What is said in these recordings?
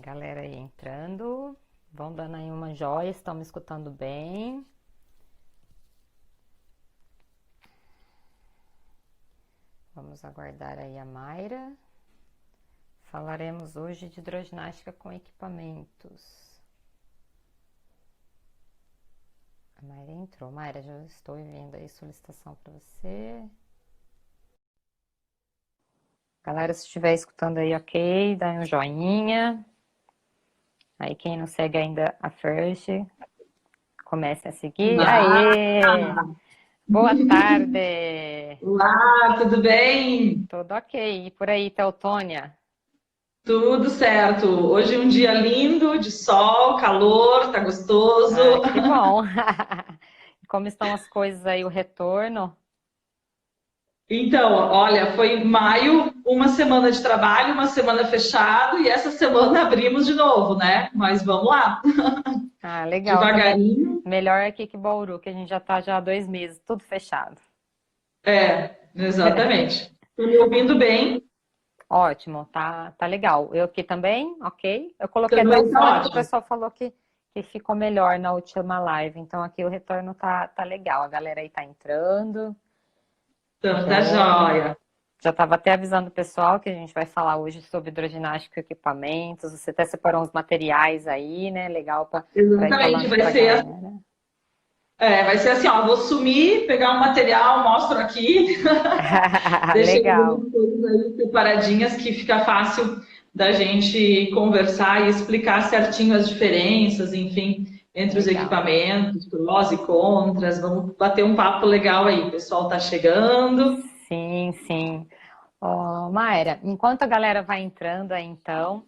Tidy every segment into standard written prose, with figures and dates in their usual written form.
Galera aí entrando, vão dando aí uma joia, estão me escutando bem? Vamos aguardar aí a Mayra. Falaremos hoje de hidroginástica com equipamentos. A Mayra entrou. Mayra, já estou enviando aí solicitação para você. Galera, se estiver escutando aí, ok, dá um joinha. Aí quem não segue ainda a First, comece a seguir. Olá, Aê! Boa tarde! olá, tudo bem? Tudo ok. E por aí, Teutônia? Tudo certo. Hoje é um dia lindo, de sol, calor, tá gostoso. Ah, que bom! Como estão as coisas aí, o retorno? Então, olha, foi maio, uma semana de trabalho, uma semana fechado e essa semana abrimos de novo, né? Mas vamos lá, Ah, legal. Também devagarinho. melhor aqui que Bauru, que a gente já tá já há 2 meses, tudo fechado. É, exatamente. Tô me ouvindo bem? Ótimo, tá legal. Eu aqui também, ok? Eu coloquei até o Também tá fone que o ótimo. pessoal falou que ficou melhor na última live. Então aqui o retorno tá legal. A galera aí tá entrando. Então, tá Joia. jóia. Já estava até avisando o pessoal que a gente vai falar hoje sobre hidroginástica e equipamentos. Você até separou uns materiais aí, né? Legal para ir Exatamente, falando para a galera. vai ser assim, ó, vou sumir, pegar um material, mostro aqui. Deixei Legal, algumas coisas aí separadinhas que fica fácil da gente conversar e explicar certinho as diferenças, enfim, entre os legal. equipamentos, prós e contras. Vamos bater um papo legal aí. O pessoal tá chegando. Sim, sim. Ó, Mayra, enquanto a galera vai entrando aí, então,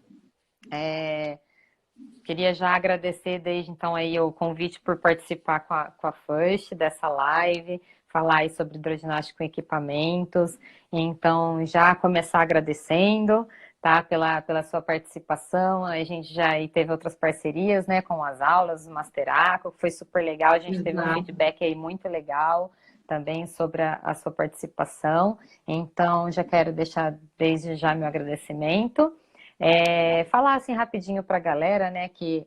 queria já agradecer desde então aí o convite por participar com a First dessa live, falar aí sobre hidroginástica com equipamentos. Então, já começar agradecendo, tá, pela sua participação. A gente já aí teve outras parcerias, né, com as aulas, o Masteraco, que foi super legal. A gente teve um Exato. feedback aí muito legal também sobre a sua participação. Então, já quero deixar desde já meu agradecimento. Falar assim rapidinho para a galera, né, que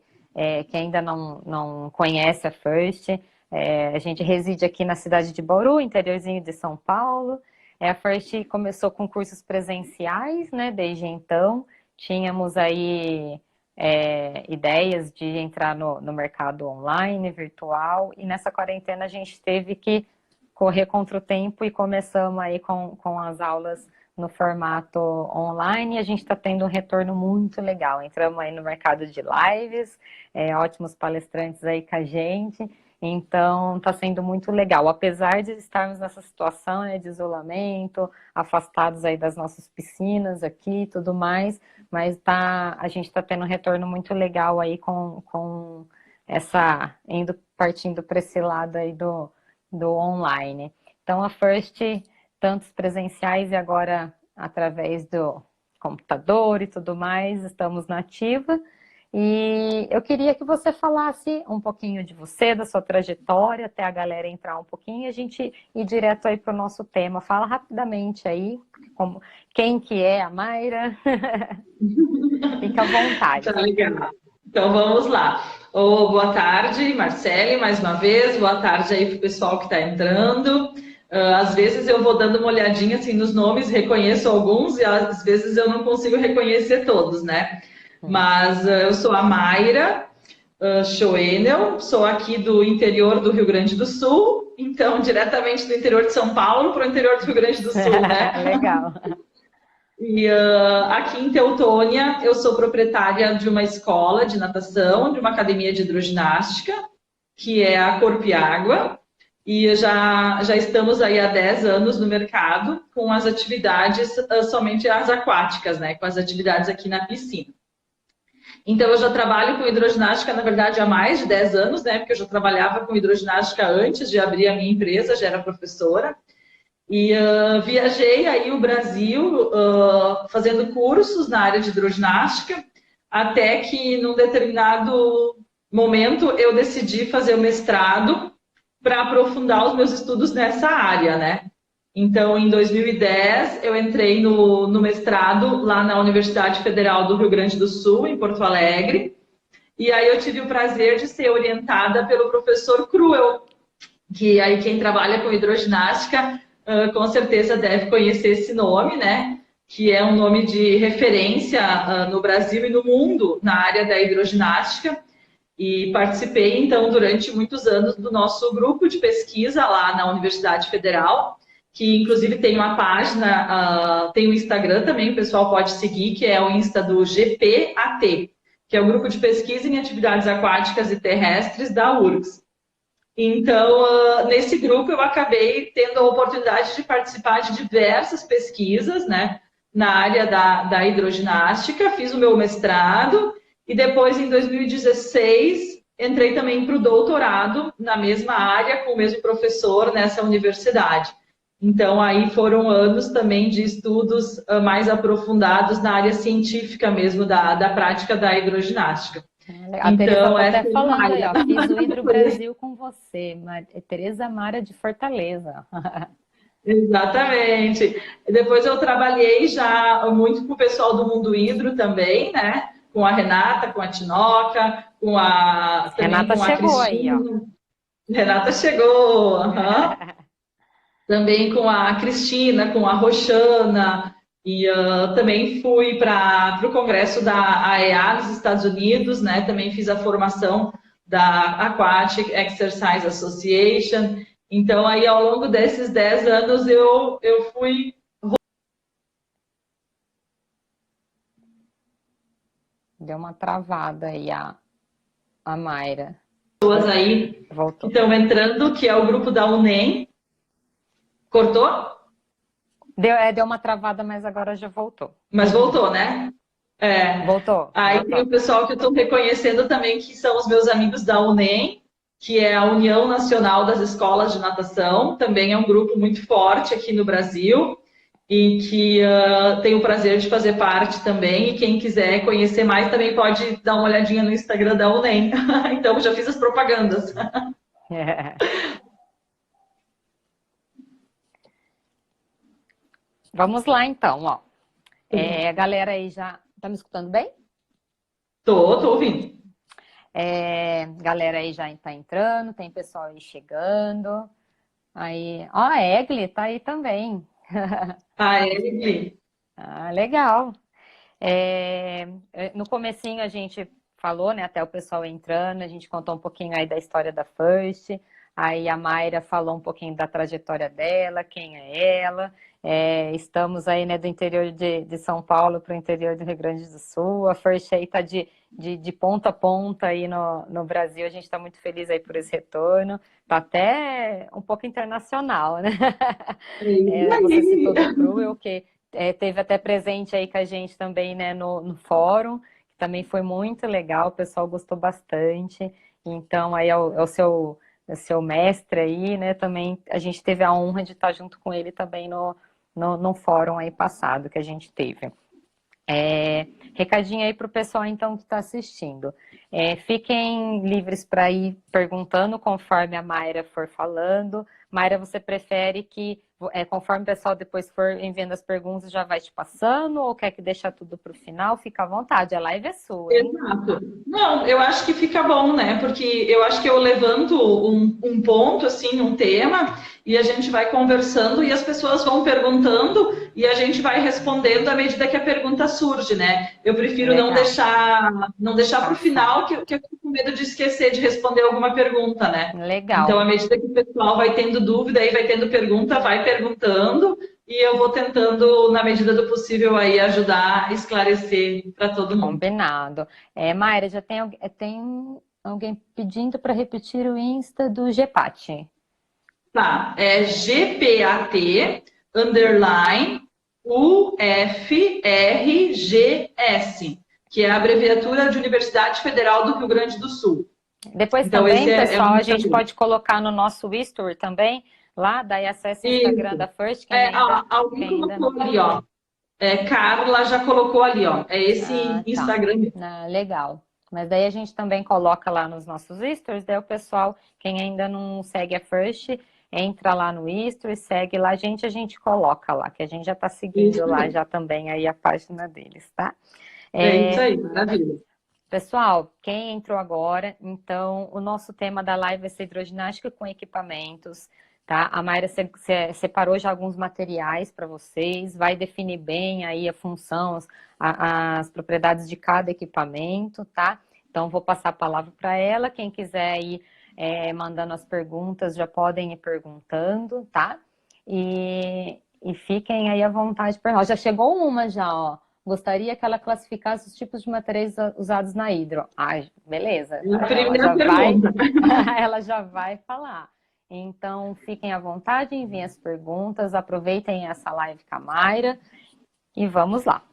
ainda não conhece a First. A gente reside aqui na cidade de Bauru, interiorzinho de São Paulo. A First começou com cursos presenciais, né, desde então. Tínhamos aí ideias de entrar no mercado online, virtual, e nessa quarentena a gente teve que correr contra o tempo e começamos aí com as aulas no formato online e a gente está tendo um retorno muito legal. Entramos aí no mercado de lives, ótimos palestrantes aí com a gente, então está sendo muito legal. Apesar de estarmos nessa situação, né, de isolamento, afastados aí das nossas piscinas aqui e tudo mais, mas a gente está tendo um retorno muito legal aí com partindo para esse lado aí do online. Então a First tantos presenciais e agora através do computador e tudo mais, estamos na ativa. E eu queria que você falasse um pouquinho de você, da sua trajetória, até a galera entrar um pouquinho e a gente ir direto aí para o nosso tema. Fala rapidamente aí, quem que é a Mayra? Fica à Tá vontade. legal. Então vamos lá. Boa tarde, Marcele, mais uma vez. Boa tarde aí para o pessoal que está entrando. Às vezes eu vou dando uma olhadinha assim nos nomes, reconheço alguns e às vezes eu não consigo reconhecer todos, né? Mas eu sou a Mayra Schoenel, sou aqui do interior do Rio Grande do Sul, então diretamente do interior de São Paulo para o interior do Rio Grande do Sul, né? Legal. E aqui em Teutônia, eu sou proprietária de uma escola de natação, de uma academia de hidroginástica, que é a Corpo e Água. E já estamos aí há 10 anos no mercado com as atividades somente as aquáticas, né? Com as atividades aqui na piscina. Então, eu já trabalho com hidroginástica, na verdade, há mais de 10 anos, né? Porque eu já trabalhava com hidroginástica antes de abrir a minha empresa, já era professora. E viajei aí o Brasil fazendo cursos na área de hidroginástica, até que num determinado momento eu decidi fazer o mestrado para aprofundar os meus estudos nessa área, né? Então, em 2010, eu entrei no mestrado lá na Universidade Federal do Rio Grande do Sul, em Porto Alegre. E aí eu tive o prazer de ser orientada pelo professor Cruel, que aí quem trabalha com hidroginástica com certeza deve conhecer esse nome, né? Que é um nome de referência no Brasil e no mundo na área da hidroginástica. E participei, então, durante muitos anos do nosso grupo de pesquisa lá na Universidade Federal, que inclusive tem uma página, tem um Instagram também, o pessoal pode seguir, que é o Insta do GPAT, que é o Grupo de Pesquisa em Atividades Aquáticas e Terrestres da URGS. Então, nesse grupo eu acabei tendo a oportunidade de participar de diversas pesquisas, né, na área da hidroginástica, fiz o meu mestrado e depois, em 2016, entrei também para o doutorado na mesma área, com o mesmo professor nessa universidade. Então, aí foram anos também de estudos mais aprofundados na área científica mesmo da prática da hidroginástica. A Tereza Então, tá essa até é falando uma aí, área. ó, fiz o Hidro Brasil com você, Tereza Mara de Fortaleza. Exatamente. Depois eu trabalhei já muito com o pessoal do Mundo Hidro também, né? Com a Renata, com a Tinoca, também Renata com a chegou aí, ó. Cristina. Renata chegou, aham. Também com a Cristina, com a Roxana, e também fui para o congresso da AEA nos Estados Unidos, né? Também fiz a formação da Aquatic Exercise Association. Então, aí ao longo desses 10 anos, eu fui. Deu uma travada aí a Mayra. Pessoas aí que Voltou. estão entrando, que é o grupo da UNEM. Cortou? Deu uma travada, mas agora já voltou. Mas voltou, né? É. Voltou. Aí Voltou. tem o pessoal que eu estou reconhecendo também, que são os meus amigos da UNEM, que é a União Nacional das Escolas de Natação. Também é um grupo muito forte aqui no Brasil e que tenho o prazer de fazer parte também. E quem quiser conhecer mais também pode dar uma olhadinha no Instagram da UNEM. Então, já fiz as propagandas. É. Vamos lá, então, ó. A galera aí já... Tá me escutando bem? Tô ouvindo. Galera aí já tá entrando, tem pessoal aí chegando. Aí, ó, a Egli tá aí também. Ah, Emily. Ah, legal. No comecinho a gente falou, né, até o pessoal entrando, a gente contou um pouquinho aí da história da First, aí a Mayra falou um pouquinho da trajetória dela, quem é ela. Estamos aí, né, do interior de São Paulo para o interior do Rio Grande do Sul. A First aí está de ponta a ponta aí no Brasil. A gente está muito feliz aí por esse retorno. Está até um pouco internacional, né? Você citou do Cruel, que teve até presente aí com a gente também, né, no fórum, que também foi muito legal, o pessoal gostou bastante. Então, aí é o seu mestre aí, né, também a gente teve a honra de estar junto com ele também no fórum aí passado que a gente teve. Recadinho aí para o pessoal então que está assistindo. Fiquem livres para ir perguntando conforme a Mayra for falando. Mayra, você prefere que, conforme o pessoal depois for enviando as perguntas, já vai te passando ou quer que deixar tudo para o final? Fica à vontade, a live é sua, hein? Exato. Não, eu acho que fica bom, né? Porque eu acho que eu levanto um ponto, assim, um tema, e a gente vai conversando e as pessoas vão perguntando e a gente vai respondendo à medida que a pergunta surge, né? Eu prefiro Legal. não deixar para o final, que eu fico com medo de esquecer de responder alguma pergunta, né? Legal. Então, à medida que o pessoal vai tendo dúvida e vai tendo pergunta, vai perguntando. E eu vou tentando, na medida do possível, aí ajudar a esclarecer para todo mundo. Combinado. Mayra, já tem alguém pedindo para repetir o Insta do GPAT. Tá, é GPAT _ UFRGS, que é a abreviatura de Universidade Federal do Rio Grande do Sul. Depois então, também, pessoal, um a gente pode colocar no nosso history também, lá, daí acesse o Instagram da First, alguém colocou ali, ó. Carla já colocou ali, ó. É esse Instagram. Legal. Mas daí a gente também coloca lá nos nossos stories, daí o pessoal, quem ainda não segue a First, entra lá no History, segue lá, a gente coloca lá, que a gente já está seguindo lá já também aí a página deles, tá? É isso aí, maravilha. Pessoal, quem entrou agora, então o nosso tema da live vai ser hidroginástica com equipamentos, tá? A Mayra separou já alguns materiais para vocês, vai definir bem aí a função, as propriedades de cada equipamento, tá? Então vou passar a palavra para ela, quem quiser ir mandando as perguntas, já podem ir perguntando, tá? E fiquem aí à vontade. Já chegou uma já, ó. Gostaria que ela classificasse os tipos de materiais usados na hidro. Ai, beleza. Ela já vai falar. Então, fiquem à vontade, enviem as perguntas, aproveitem essa live com a Mayra e vamos lá.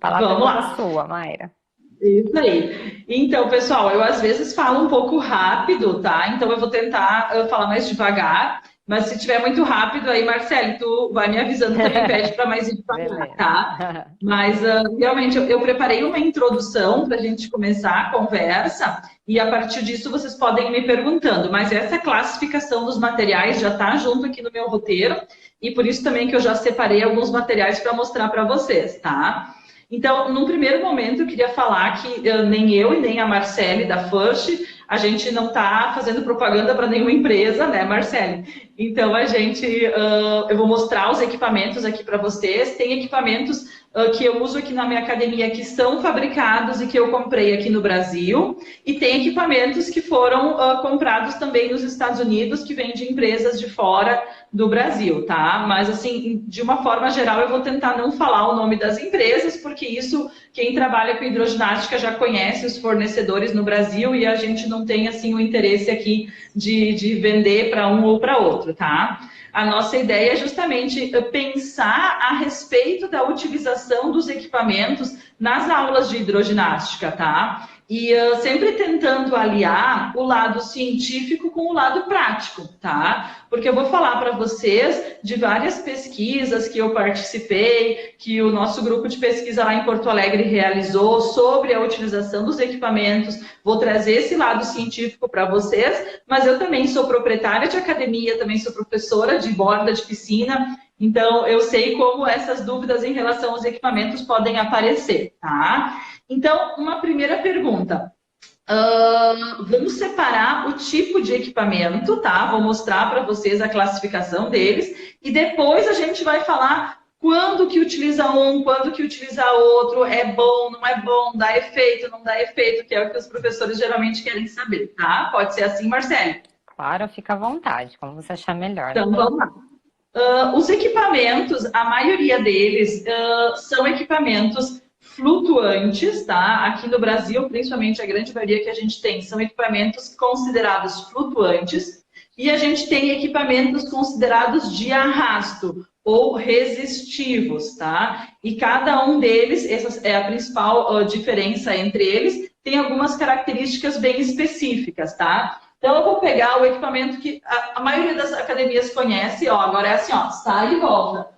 Palavra é sua, Mayra. Isso aí. Então, pessoal, eu às vezes falo um pouco rápido, tá? Então eu vou tentar falar mais devagar, mas se tiver muito rápido, aí, Marcele, tu vai me avisando, também pede para mais ir devagar, tá? Mas realmente eu preparei uma introdução para a gente começar a conversa e a partir disso vocês podem ir me perguntando, mas essa classificação dos materiais já está junto aqui no meu roteiro e por isso também que eu já separei alguns materiais para mostrar para vocês, tá? Então, num primeiro momento, eu queria falar que nem eu e nem a Marcele da FIRST, a gente não está fazendo propaganda para nenhuma empresa, né, Marcele? Então, eu vou mostrar os equipamentos aqui para vocês. Tem equipamentos que eu uso aqui na minha academia que são fabricados e que eu comprei aqui no Brasil. E tem equipamentos que foram comprados também nos Estados Unidos, que vêm de empresas de fora do Brasil, tá? Mas, assim, de uma forma geral, eu vou tentar não falar o nome das empresas, porque isso, quem trabalha com hidroginástica já conhece os fornecedores no Brasil e a gente não tem, assim, o interesse aqui de vender para um ou para outro, tá? A nossa ideia é justamente pensar a respeito da utilização dos equipamentos nas aulas de hidroginástica, tá? E sempre tentando aliar o lado científico com o lado prático, tá? Porque eu vou falar para vocês de várias pesquisas que eu participei, que o nosso grupo de pesquisa lá em Porto Alegre realizou sobre a utilização dos equipamentos. Vou trazer esse lado científico para vocês, mas eu também sou proprietária de academia, também sou professora de borda de piscina, então eu sei como essas dúvidas em relação aos equipamentos podem aparecer, tá? Então, uma primeira pergunta. Vamos separar o tipo de equipamento, tá? Vou mostrar para vocês a classificação deles e depois a gente vai falar quando que utiliza um, quando que utiliza outro, é bom, não é bom, dá efeito, não dá efeito, que é o que os professores geralmente querem saber, tá? Pode ser assim, Marcele? Claro, fica à vontade, como você achar melhor. Então, vamos lá. Os equipamentos, a maioria deles são equipamentos flutuantes, tá? Aqui no Brasil, principalmente a grande maioria que a gente tem são equipamentos considerados flutuantes e a gente tem equipamentos considerados de arrasto ou resistivos, tá? E cada um deles, essa é a principal diferença entre eles, tem algumas características bem específicas, tá? Então eu vou pegar o equipamento que a maioria das academias conhece, ó, agora é assim, ó, sai e volta.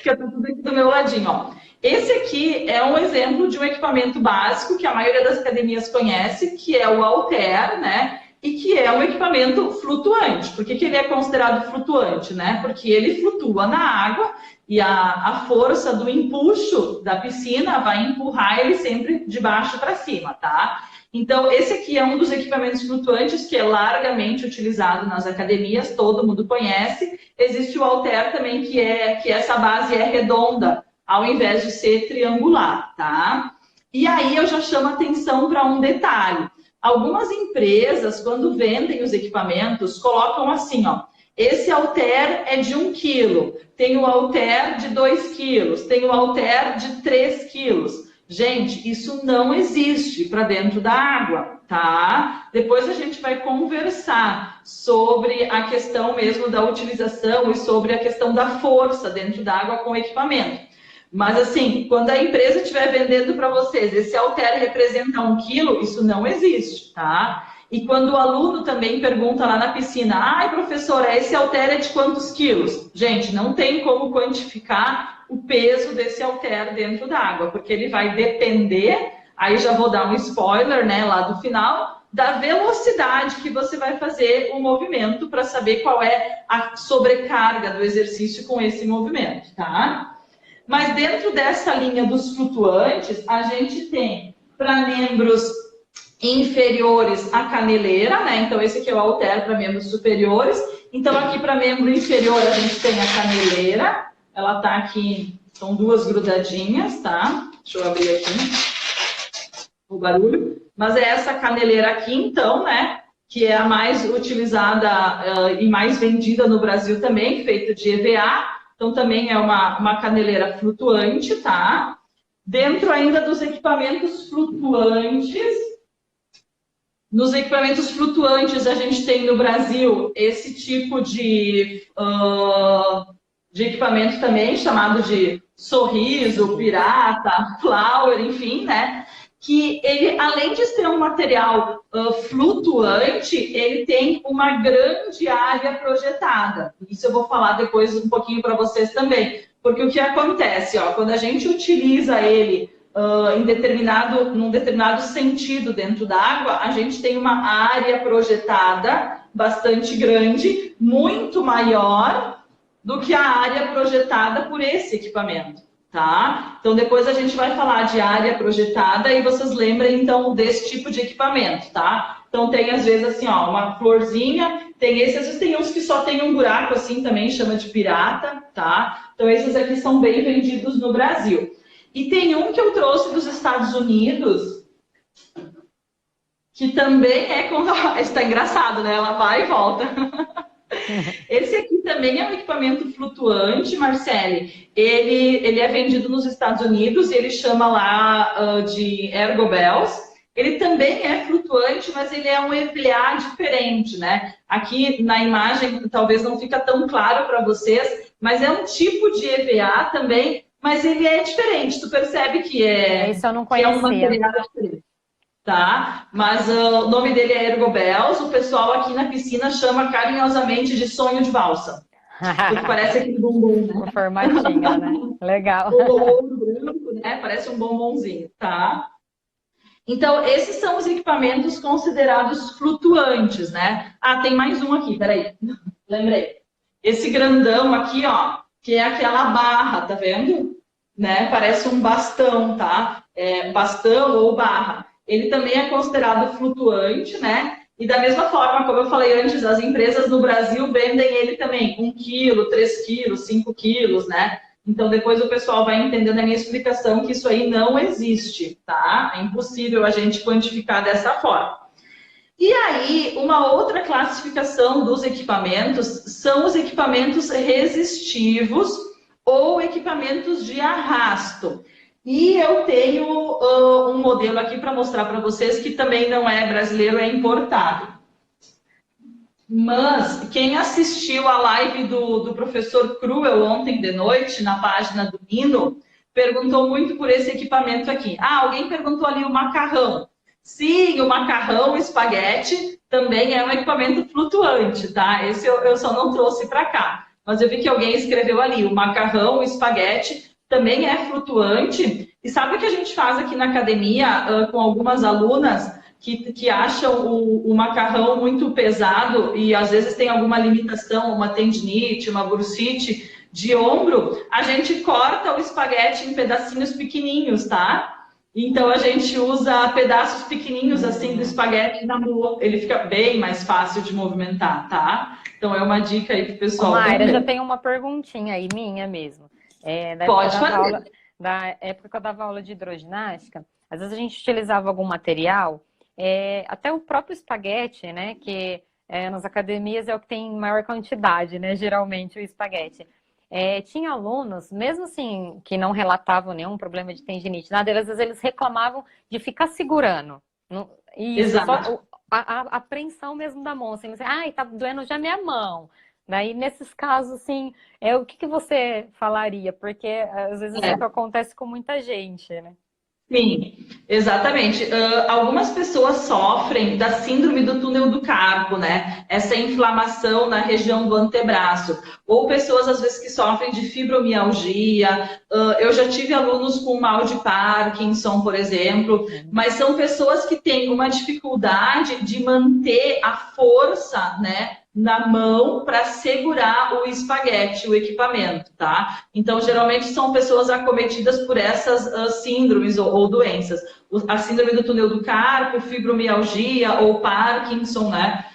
Que eu tô tudo aqui do meu ladinho, ó. Esse aqui é um exemplo de um equipamento básico que a maioria das academias conhece, que é o halter, né? E que é um equipamento flutuante. Por que ele é considerado flutuante, né? Porque ele flutua na água e a força do empuxo da piscina vai empurrar ele sempre de baixo para cima, tá? Então, esse aqui é um dos equipamentos flutuantes que é largamente utilizado nas academias, todo mundo conhece. Existe o halter também, que essa base é redonda, ao invés de ser triangular, tá? E aí eu já chamo atenção para um detalhe. Algumas empresas, quando vendem os equipamentos, colocam assim, ó, esse halter é de 1 quilo, tem o halter de 2 quilos, tem o halter de 3 quilos. Gente, isso não existe para dentro da água, tá? Depois a gente vai conversar sobre a questão mesmo da utilização e sobre a questão da força dentro da água com o equipamento. Mas assim, quando a empresa estiver vendendo para vocês, esse halter representa 1 quilo, isso não existe, tá? E quando o aluno também pergunta lá na piscina, ai, professora, esse halter é de quantos quilos? Gente, não tem como quantificar o peso desse halter dentro da água, porque ele vai depender, aí já vou dar um spoiler, né, lá do final, da velocidade que você vai fazer o movimento para saber qual é a sobrecarga do exercício com esse movimento, tá? Mas dentro dessa linha dos flutuantes, a gente tem para membros inferiores a caneleira, né? Então esse aqui é o halter para membros superiores. Então aqui para membro inferior a gente tem a caneleira. Ela tá aqui, são duas grudadinhas, tá? Deixa eu abrir aqui o barulho. Mas é essa caneleira aqui, então, né? Que é a mais utilizada e mais vendida no Brasil também, feito de EVA. Então também é uma caneleira flutuante, tá? Dentro ainda dos equipamentos flutuantes, nos equipamentos flutuantes a gente tem no Brasil esse tipo de equipamento também, chamado de sorriso, pirata, flower, enfim, né? Que ele, além de ser um material flutuante, ele tem uma grande área projetada. Isso eu vou falar depois um pouquinho para vocês também. Porque o que acontece, ó, quando a gente utiliza ele num determinado sentido dentro da água, a gente tem uma área projetada bastante grande, muito maior do que a área projetada por esse equipamento, tá? Então depois a gente vai falar de área projetada e vocês lembrem então desse tipo de equipamento, tá? Então tem às vezes assim, ó, uma florzinha, tem esses, às vezes tem uns que só tem um buraco assim também, chama de pirata, tá? Então esses aqui são bem vendidos no Brasil. E tem um que eu trouxe dos Estados Unidos, que também é com... Está engraçado, né? Ela vai e volta. Esse aqui também é um equipamento flutuante, Marcele. Ele é vendido nos Estados Unidos e ele chama lá de Ergobels. Ele também é flutuante, mas ele é um EVA diferente, né? Aqui na imagem talvez não fica tão claro para vocês, mas é um tipo de EVA também, mas ele é diferente. Tu percebe que Isso eu não conhecia. é um material diferente. Tá? Mas o nome dele é Ergobels, o pessoal aqui na piscina chama carinhosamente de sonho de valsa. Porque parece aquele bombom, né? O formatinho, né? Legal. O ouro branco, né? Parece um bombonzinho, tá? Então, esses são os equipamentos considerados flutuantes, né? Ah, tem mais um aqui, peraí. Lembrei. Esse grandão aqui, ó, que é aquela barra, tá vendo? Né? Parece um bastão, tá? Bastão ou barra. Ele também é considerado flutuante, né? E da mesma forma, como eu falei antes, as empresas no Brasil vendem ele também 1 quilo, 3 quilos, 5 quilos, né? Então depois o pessoal vai entender na minha explicação que isso aí não existe, tá? É impossível a gente quantificar dessa forma. E aí, uma outra classificação dos equipamentos são os equipamentos resistivos ou equipamentos de arrasto. E eu tenho um modelo aqui para mostrar para vocês que também não é brasileiro, é importado. Mas quem assistiu a live do professor Cruel ontem de noite, na página do Nino, perguntou muito por esse equipamento aqui. Ah, alguém perguntou ali o macarrão. Sim, o macarrão, o espaguete, também é um equipamento flutuante, tá? Esse eu só não trouxe para cá. Mas eu vi que alguém escreveu ali, o macarrão, o espaguete, também é flutuante. E sabe o que a gente faz aqui na academia com algumas alunas que acham o macarrão muito pesado e às vezes tem alguma limitação, uma tendinite, uma bursite de ombro? A gente corta o espaguete em pedacinhos pequenininhos, tá? Então a gente usa pedaços pequenininhos assim do espaguete na mão. Ele fica bem mais fácil de movimentar, tá? Então é uma dica aí pro pessoal. Mayra, já tem uma perguntinha aí, minha mesmo. Pode fazer. Da época que eu dava aula de hidroginástica, às vezes a gente utilizava algum material, até o próprio espaguete, né? Que nas academias é o que tem maior quantidade, né? Geralmente o espaguete. Tinha alunos, mesmo assim, que não relatavam nenhum problema de tendinite, nada, às vezes eles reclamavam de ficar segurando. E Exato. A apreensão mesmo da mão, assim, ai, tá doendo já minha mão. Daí, nesses casos, assim, o que você falaria? Porque às vezes isso acontece com muita gente, né? Sim, exatamente. Algumas pessoas sofrem da síndrome do túnel do carpo, né? Essa inflamação na região do antebraço. Ou pessoas, às vezes, que sofrem de fibromialgia. Eu já tive alunos com mal de Parkinson, por exemplo, mas são pessoas que têm uma dificuldade de manter a força, né, na mão para segurar o espaguete, o equipamento, tá? Então, geralmente são pessoas acometidas por essas síndromes ou doenças. A síndrome do túnel do carpo, fibromialgia ou Parkinson, né?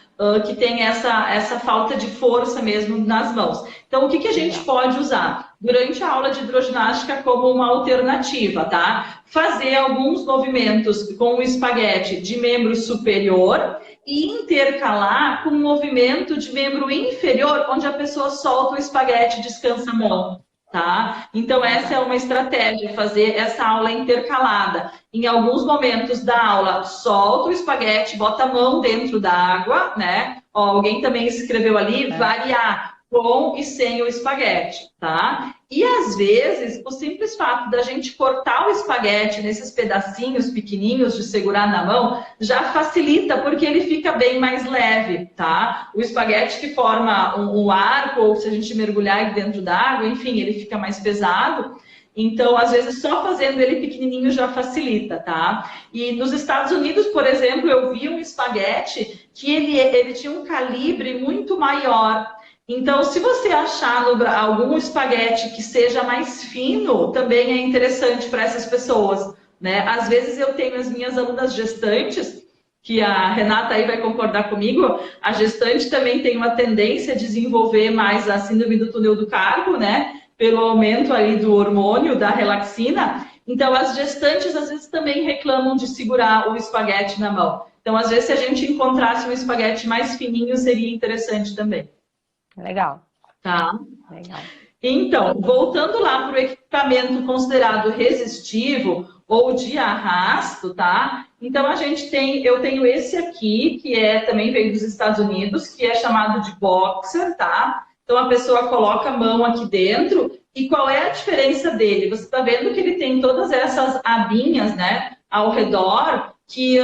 Que tem essa falta de força mesmo nas mãos. Então, o que a gente pode usar? Durante a aula de hidroginástica como uma alternativa, tá? Fazer alguns movimentos com o espaguete de membro superior e intercalar com um movimento de membro inferior, onde a pessoa solta o espaguete e descansa a mão. Tá? Então, essa é uma estratégia, fazer essa aula intercalada. Em alguns momentos da aula, solta o espaguete, bota a mão dentro da água, né? Ó, alguém também escreveu ali, variar com e sem o espaguete, tá? E às vezes, o simples fato da gente cortar o espaguete nesses pedacinhos pequenininhos de segurar na mão já facilita, porque ele fica bem mais leve, tá? O espaguete que forma um arco, ou se a gente mergulhar dentro da água, enfim, ele fica mais pesado. Então, às vezes, só fazendo ele pequenininho já facilita, tá? E nos Estados Unidos, por exemplo, eu vi um espaguete que ele tinha um calibre muito maior. Então, se você achar algum espaguete que seja mais fino, também é interessante para essas pessoas, né? Às vezes eu tenho as minhas alunas gestantes, que a Renata aí vai concordar comigo, a gestante também tem uma tendência a desenvolver mais a síndrome do túnel do carpo, né? Pelo aumento aí do hormônio, da relaxina. Então, as gestantes às vezes também reclamam de segurar o espaguete na mão. Então, às vezes, se a gente encontrasse um espaguete mais fininho, seria interessante também. Legal. Tá? Legal. Então, voltando lá para o equipamento considerado resistivo ou de arrasto, tá? Então, eu tenho esse aqui, que também veio dos Estados Unidos, que é chamado de boxer, tá? Então, a pessoa coloca a mão aqui dentro. E qual é a diferença dele? Você está vendo que ele tem todas essas abinhas, né, ao redor, que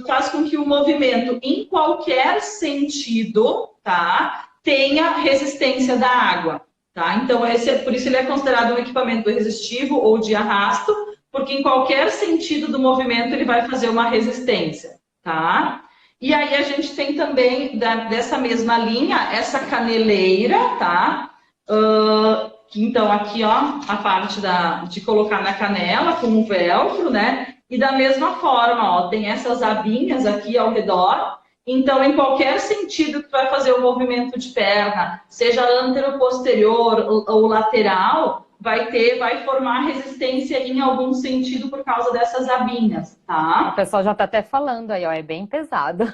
faz com que o movimento, em qualquer sentido, tá, tenha resistência da água. Tá? Então, por isso ele é considerado um equipamento resistivo ou de arrasto, porque em qualquer sentido do movimento ele vai fazer uma resistência. Tá? E aí a gente tem também, dessa mesma linha, essa caneleira, tá? Então, aqui, ó, a parte de colocar na canela com o velcro, né? E da mesma forma, ó, tem essas abinhas aqui ao redor. Então, em qualquer sentido que vai fazer o movimento de perna, seja anteroposterior ou lateral, vai formar resistência em algum sentido por causa dessas abinhas, tá? O pessoal já está até falando aí, ó, é bem pesado.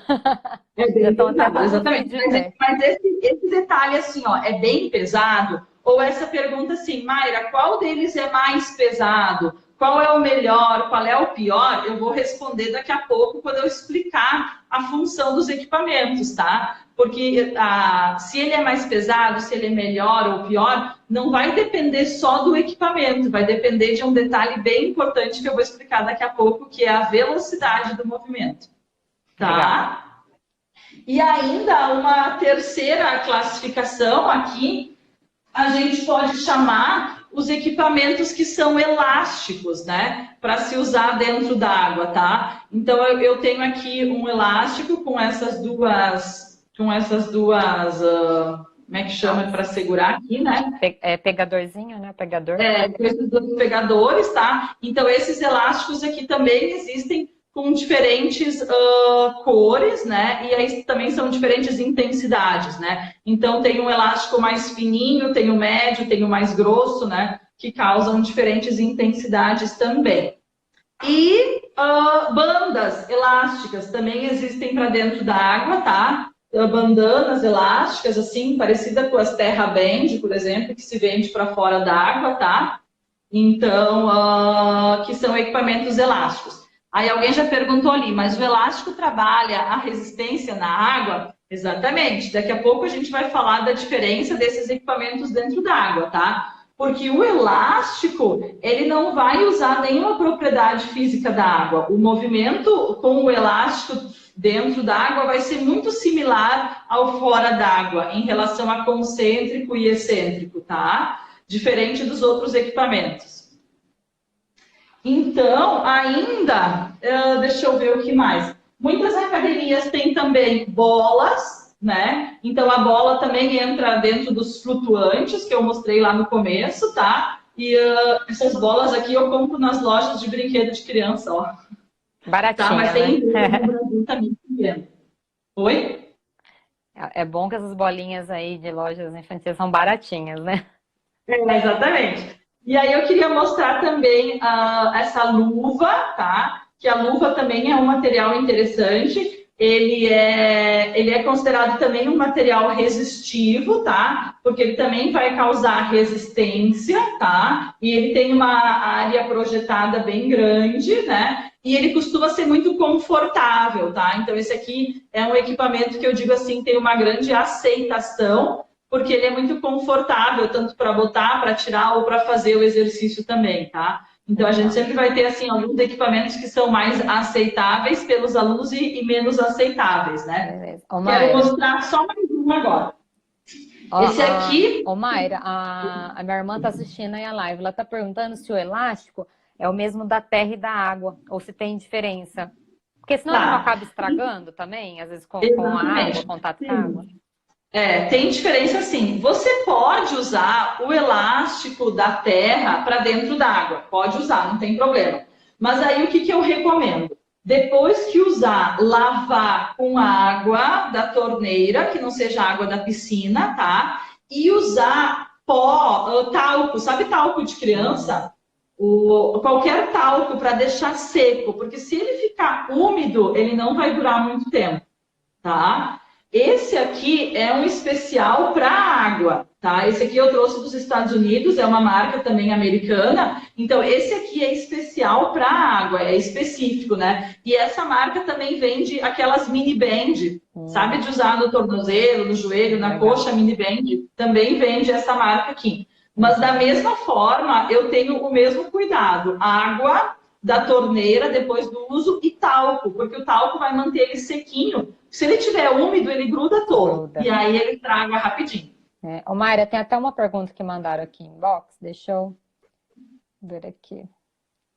É bem pesado, exatamente. Mas esse detalhe, assim, ó, é bem pesado? Ou essa pergunta assim, Mayra, qual deles é mais pesado? Qual é o melhor? Qual é o pior? Eu vou responder daqui a pouco quando eu explicar a função dos equipamentos, tá? Porque se ele é mais pesado, se ele é melhor ou pior, não vai depender só do equipamento, vai depender de um detalhe bem importante que eu vou explicar daqui a pouco, que é a velocidade do movimento, tá? Legal. E ainda uma terceira classificação aqui, a gente pode chamar os equipamentos que são elásticos, né? Para se usar dentro da água, tá? Então, eu tenho aqui um elástico com essas duas, como é que chama para segurar aqui, né? Pegadorzinho, né? Pegador. Com esses dois pegadores, tá? Então, esses elásticos aqui também existem com diferentes cores, né? E aí também são diferentes intensidades, né? Então, tem um elástico mais fininho, tem o médio, tem o mais grosso, né? Que causam diferentes intensidades também. E bandas elásticas também existem para dentro da água, tá? Bandanas elásticas, assim, parecida com as Terra Band, por exemplo, que se vende para fora da água, tá? Então, que são equipamentos elásticos. Aí alguém já perguntou ali, mas o elástico trabalha a resistência na água? Exatamente. Daqui a pouco a gente vai falar da diferença desses equipamentos dentro da água, tá? Porque o elástico, ele não vai usar nenhuma propriedade física da água. O movimento com o elástico dentro da água vai ser muito similar ao fora d'água, em relação a concêntrico e excêntrico, tá? Diferente dos outros equipamentos. Então, ainda, deixa eu ver o que mais. Muitas academias têm também bolas, né? Então, a bola também entra dentro dos flutuantes, que eu mostrei lá no começo, tá? E essas bolas aqui eu compro nas lojas de brinquedo de criança, ó. Baratinha, tá? Mas tem né? no Brasil também. Oi? É bom que essas bolinhas aí de lojas infantis são baratinhas, né? Exatamente. E aí eu queria mostrar também essa luva, tá? Que a luva também é um material interessante. Ele é considerado também um material resistivo, tá? Porque ele também vai causar resistência, tá? E ele tem uma área projetada bem grande, né? E ele costuma ser muito confortável, tá? Então esse aqui é um equipamento que eu digo assim, tem uma grande aceitação, porque ele é muito confortável, tanto para botar, para tirar ou para fazer o exercício também, tá? Então, a gente sempre vai ter, assim, alguns equipamentos que são mais aceitáveis pelos alunos e menos aceitáveis, né? Quero mostrar só mais um agora. Esse aqui... Ô, Mayra, a minha irmã está assistindo aí a live. Ela está perguntando se o elástico é o mesmo da terra e da água, ou se tem diferença. Porque senão ele não acaba estragando também, às vezes com a água, contato com a água. Tem diferença sim. Você pode usar o elástico da terra para dentro d'água. Pode usar, não tem problema. Mas aí o que eu recomendo? Depois que usar, lavar com água da torneira, que não seja água da piscina, tá? E usar pó, talco, sabe talco de criança? Qualquer talco para deixar seco, porque se ele ficar úmido, ele não vai durar muito tempo, tá? Esse aqui é um especial para água, tá? Esse aqui eu trouxe dos Estados Unidos, é uma marca também americana. Então, esse aqui é especial para água, é específico, né? E essa marca também vende aquelas mini band, sabe? De usar no tornozelo, no joelho, na coxa, mini band. Também vende essa marca aqui. Mas da mesma forma, eu tenho o mesmo cuidado. Água da torneira depois do uso e talco, porque o talco vai manter ele sequinho. Se ele tiver úmido, ele gruda todo. E aí ele estraga rapidinho. Ô, Mayra, tem até uma pergunta que mandaram aqui em box. Deixa eu ver aqui.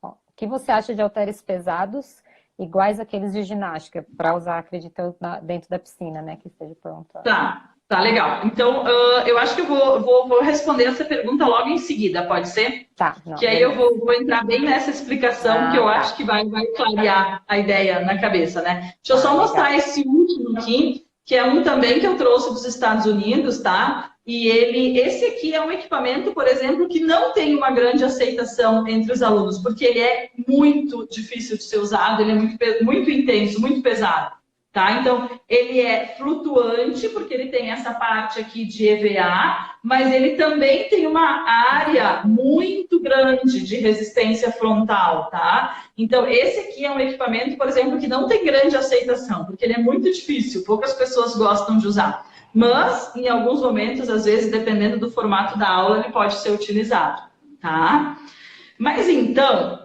Ó, o que você acha de halteres pesados iguais àqueles de ginástica, para usar, acredito, dentro da piscina, né? Que esteja perguntando. Tá legal. Então, eu acho que eu vou responder essa pergunta logo em seguida, pode ser? Tá. Que aí eu vou entrar bem nessa explicação, que eu acho que vai clarear a ideia na cabeça, né? Deixa eu só mostrar esse último aqui, que é um também que eu trouxe dos Estados Unidos, tá? E esse aqui é um equipamento, por exemplo, que não tem uma grande aceitação entre os alunos, porque ele é muito difícil de ser usado, ele é muito intenso, muito pesado. Tá? Então, ele é flutuante, porque ele tem essa parte aqui de EVA, mas ele também tem uma área muito grande de resistência frontal, tá? Então, esse aqui é um equipamento, por exemplo, que não tem grande aceitação, porque ele é muito difícil, poucas pessoas gostam de usar. Mas, em alguns momentos, às vezes, dependendo do formato da aula, ele pode ser utilizado, tá? Mas, então...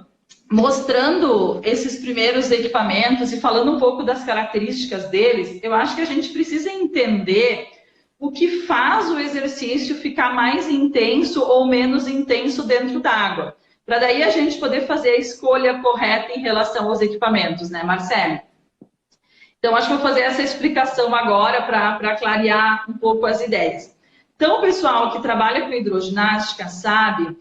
mostrando esses primeiros equipamentos e falando um pouco das características deles, eu acho que a gente precisa entender o que faz o exercício ficar mais intenso ou menos intenso dentro d'água. Para daí a gente poder fazer a escolha correta em relação aos equipamentos, né, Marcelo? Então, acho que eu vou fazer essa explicação agora para clarear um pouco as ideias. Então, o pessoal que trabalha com hidroginástica sabe...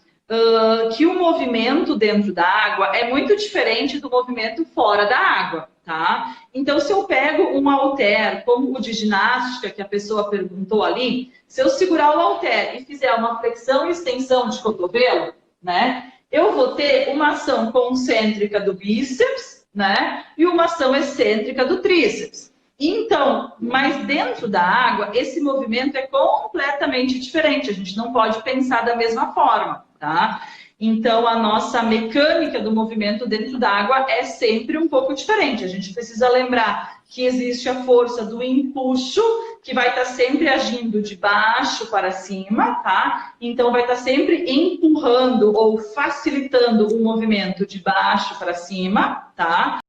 que o movimento dentro da água é muito diferente do movimento fora da água, tá? Então, se eu pego um halter, como o de ginástica, que a pessoa perguntou ali, se eu segurar o halter e fizer uma flexão e extensão de cotovelo, né? Eu vou ter uma ação concêntrica do bíceps, né? E uma ação excêntrica do tríceps. Então, mas dentro da água, esse movimento é completamente diferente. A gente não pode pensar da mesma forma, tá? Então, a nossa mecânica do movimento dentro d'água é sempre um pouco diferente. A gente precisa lembrar que existe a força do empuxo, que vai estar sempre agindo de baixo para cima, tá? Então, vai estar sempre empurrando ou facilitando o movimento de baixo para cima, tá?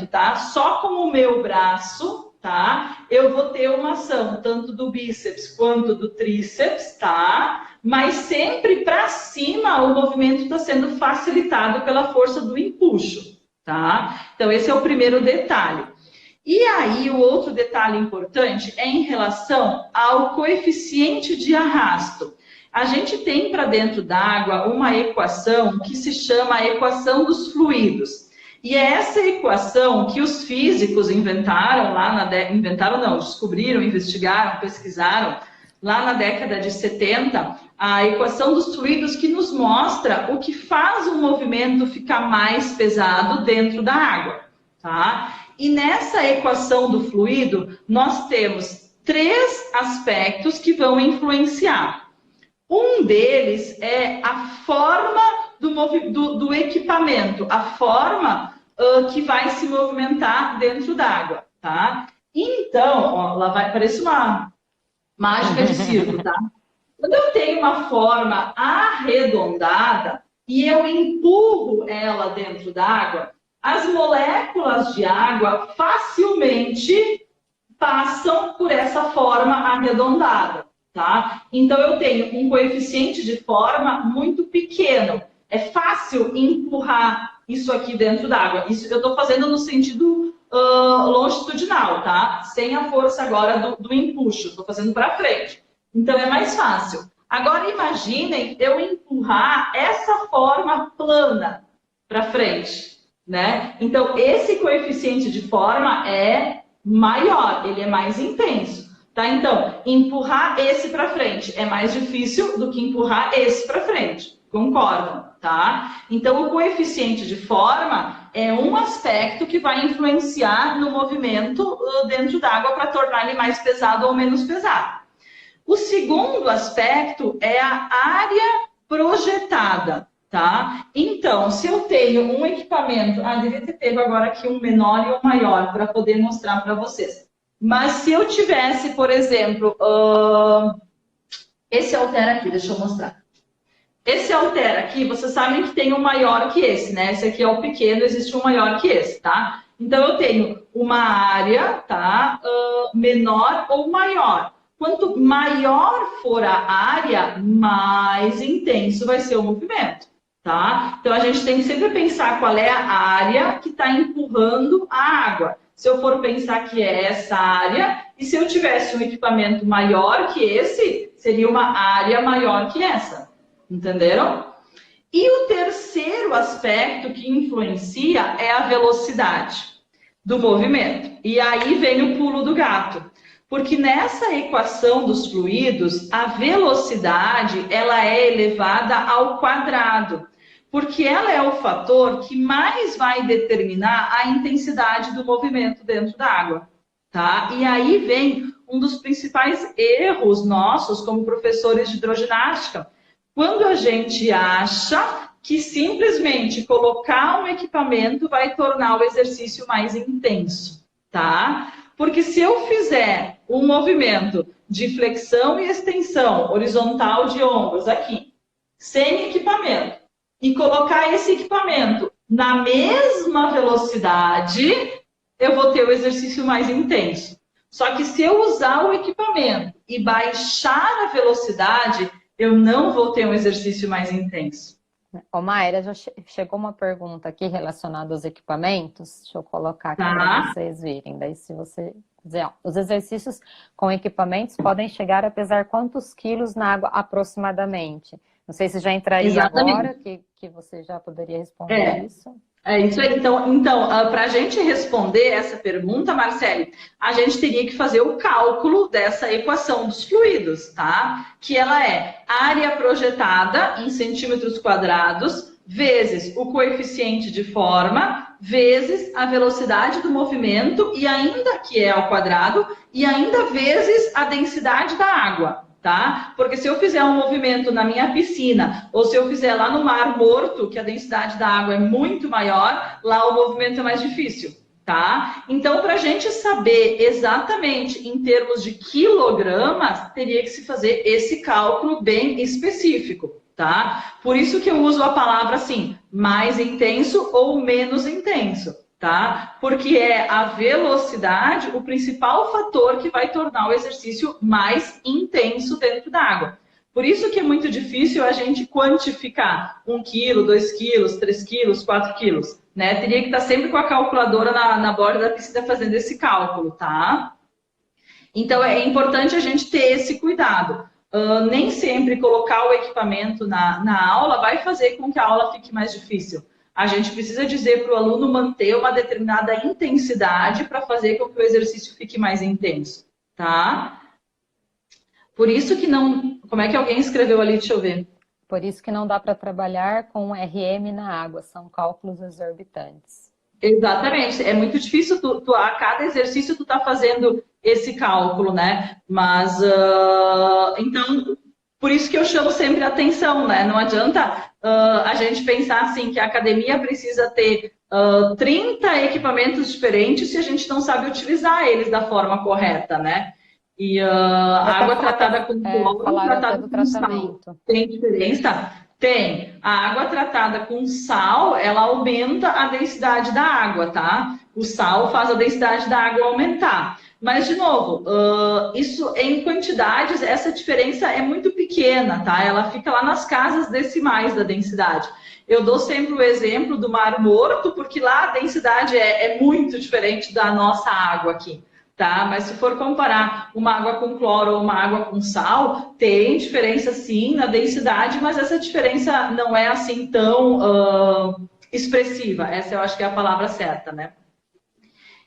Tá? Só com o meu braço, tá? Eu vou ter uma ação tanto do bíceps quanto do tríceps, tá? Mas sempre para cima o movimento está sendo facilitado pela força do empuxo, tá? Então esse é o primeiro detalhe. E aí o outro detalhe importante é em relação ao coeficiente de arrasto. A gente tem para dentro d'água uma equação que se chama a equação dos fluidos. E é essa equação que os físicos inventaram descobriram, investigaram, pesquisaram lá na década de 70, a equação dos fluidos que nos mostra o que faz o movimento ficar mais pesado dentro da água, tá? E nessa equação do fluido, nós temos 3 aspectos que vão influenciar. Um deles é a forma do equipamento, a forma que vai se movimentar dentro d'água, tá? Então, ó, lá vai, parece uma mágica de circo, tá? Quando eu tenho uma forma arredondada e eu empurro ela dentro d'água, as moléculas de água facilmente passam por essa forma arredondada, tá? Então, eu tenho um coeficiente de forma muito pequeno. É fácil empurrar isso aqui dentro d'água. Isso eu estou fazendo no sentido longitudinal, tá? Sem a força agora do empuxo. Estou fazendo para frente. Então, é mais fácil. Agora, imaginem eu empurrar essa forma plana para frente, né? Então, esse coeficiente de forma é maior, ele é mais intenso. Tá? Então, empurrar esse para frente é mais difícil do que empurrar esse para frente. Concordam? Tá? Então, o coeficiente de forma é um aspecto que vai influenciar no movimento dentro d'água para tornar ele mais pesado ou menos pesado. O segundo aspecto é a área projetada. Tá? Então, se eu tenho um equipamento... devia ter pego agora aqui um menor e um maior para poder mostrar para vocês. Mas se eu tivesse, por exemplo, esse halter aqui, deixa eu mostrar. Esse halter aqui, vocês sabem que tem um maior que esse, né? Esse aqui é o pequeno, existe um maior que esse, tá? Então, eu tenho uma área, tá? Menor ou maior. Quanto maior for a área, mais intenso vai ser o movimento, tá? Então, a gente tem que sempre pensar qual é a área que está empurrando a água. Se eu for pensar que é essa área, e se eu tivesse um equipamento maior que esse, seria uma área maior que essa. Entenderam? E o terceiro aspecto que influencia é a velocidade do movimento. E aí vem o pulo do gato. Porque nessa equação dos fluidos, a velocidade ela é elevada ao quadrado. Porque ela é o fator que mais vai determinar a intensidade do movimento dentro da água. Tá? E aí vem um dos principais erros nossos como professores de hidroginástica. Quando a gente acha que simplesmente colocar um equipamento vai tornar o exercício mais intenso, tá? Porque se eu fizer um movimento de flexão e extensão horizontal de ombros aqui, sem equipamento, e colocar esse equipamento na mesma velocidade, eu vou ter o exercício mais intenso. Só que se eu usar o equipamento e baixar a velocidade, eu não vou ter um exercício mais intenso. Ô, Maíra, já chegou uma pergunta aqui relacionada aos equipamentos. Deixa eu colocar aqui para vocês verem. Daí, se você quiser, os exercícios com equipamentos podem chegar a pesar quantos quilos na água aproximadamente? Não sei se já entraria agora, que você já poderia responder isso. É isso aí. Então para a gente responder essa pergunta, Marcele, a gente teria que fazer o cálculo dessa equação dos fluidos, tá? Que ela é área projetada em centímetros quadrados vezes o coeficiente de forma vezes a velocidade do movimento, e ainda que é ao quadrado, e ainda vezes a densidade da água, tá? Porque se eu fizer um movimento na minha piscina, ou se eu fizer lá no Mar Morto, que a densidade da água é muito maior, lá o movimento é mais difícil, tá? Então, para a gente saber exatamente em termos de quilogramas, teria que se fazer esse cálculo bem específico. Tá? Por isso que eu uso a palavra assim, mais intenso ou menos intenso, tá? Porque é a velocidade o principal fator que vai tornar o exercício mais intenso dentro da água. Por isso que é muito difícil a gente quantificar 1 quilo, 2 quilos, 3 quilos, 4 quilos, né? Teria que estar sempre com a calculadora na borda da piscina fazendo esse cálculo, tá? Então é importante a gente ter esse cuidado. Nem sempre colocar o equipamento na aula vai fazer com que a aula fique mais difícil. A gente precisa dizer para o aluno manter uma determinada intensidade para fazer com que o exercício fique mais intenso, tá? Por isso que não... Como é que alguém escreveu ali? Deixa eu ver. Por isso que não dá para trabalhar com RM na água, são cálculos exorbitantes. Exatamente, é muito difícil, a cada exercício tu tá fazendo esse cálculo, né? Mas, então, por isso que eu chamo sempre a atenção, né? Não adianta a gente pensar assim, que a academia precisa ter 30 equipamentos diferentes se a gente não sabe utilizar eles da forma correta, né? E a água tratada com cloro, tratada com sal, tem diferença? Tem. A água tratada com sal, ela aumenta a densidade da água, tá? O sal faz a densidade da água aumentar. Mas, de novo, isso em quantidades, essa diferença é muito pequena, tá? Ela fica lá nas casas decimais da densidade. Eu dou sempre o exemplo do Mar Morto, porque lá a densidade é muito diferente da nossa água aqui. Tá? Mas se for comparar uma água com cloro ou uma água com sal, tem diferença sim na densidade, mas essa diferença não é assim tão expressiva. Essa eu acho que é a palavra certa, né?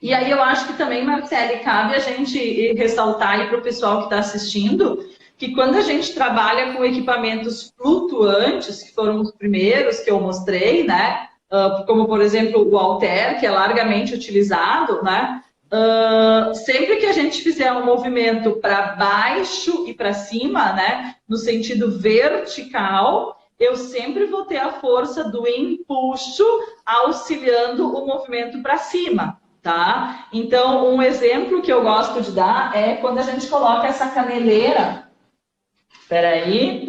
E aí eu acho que também, Marcele, cabe a gente ressaltar aí para o pessoal que está assistindo, que quando a gente trabalha com equipamentos flutuantes, que foram os primeiros que eu mostrei, né? Como, por exemplo, o halter, que é largamente utilizado, né? Sempre que a gente fizer um movimento para baixo e para cima, né, no sentido vertical, eu sempre vou ter a força do empuxo auxiliando o movimento para cima, tá? Então, um exemplo que eu gosto de dar é quando a gente coloca essa caneleira. Espera aí.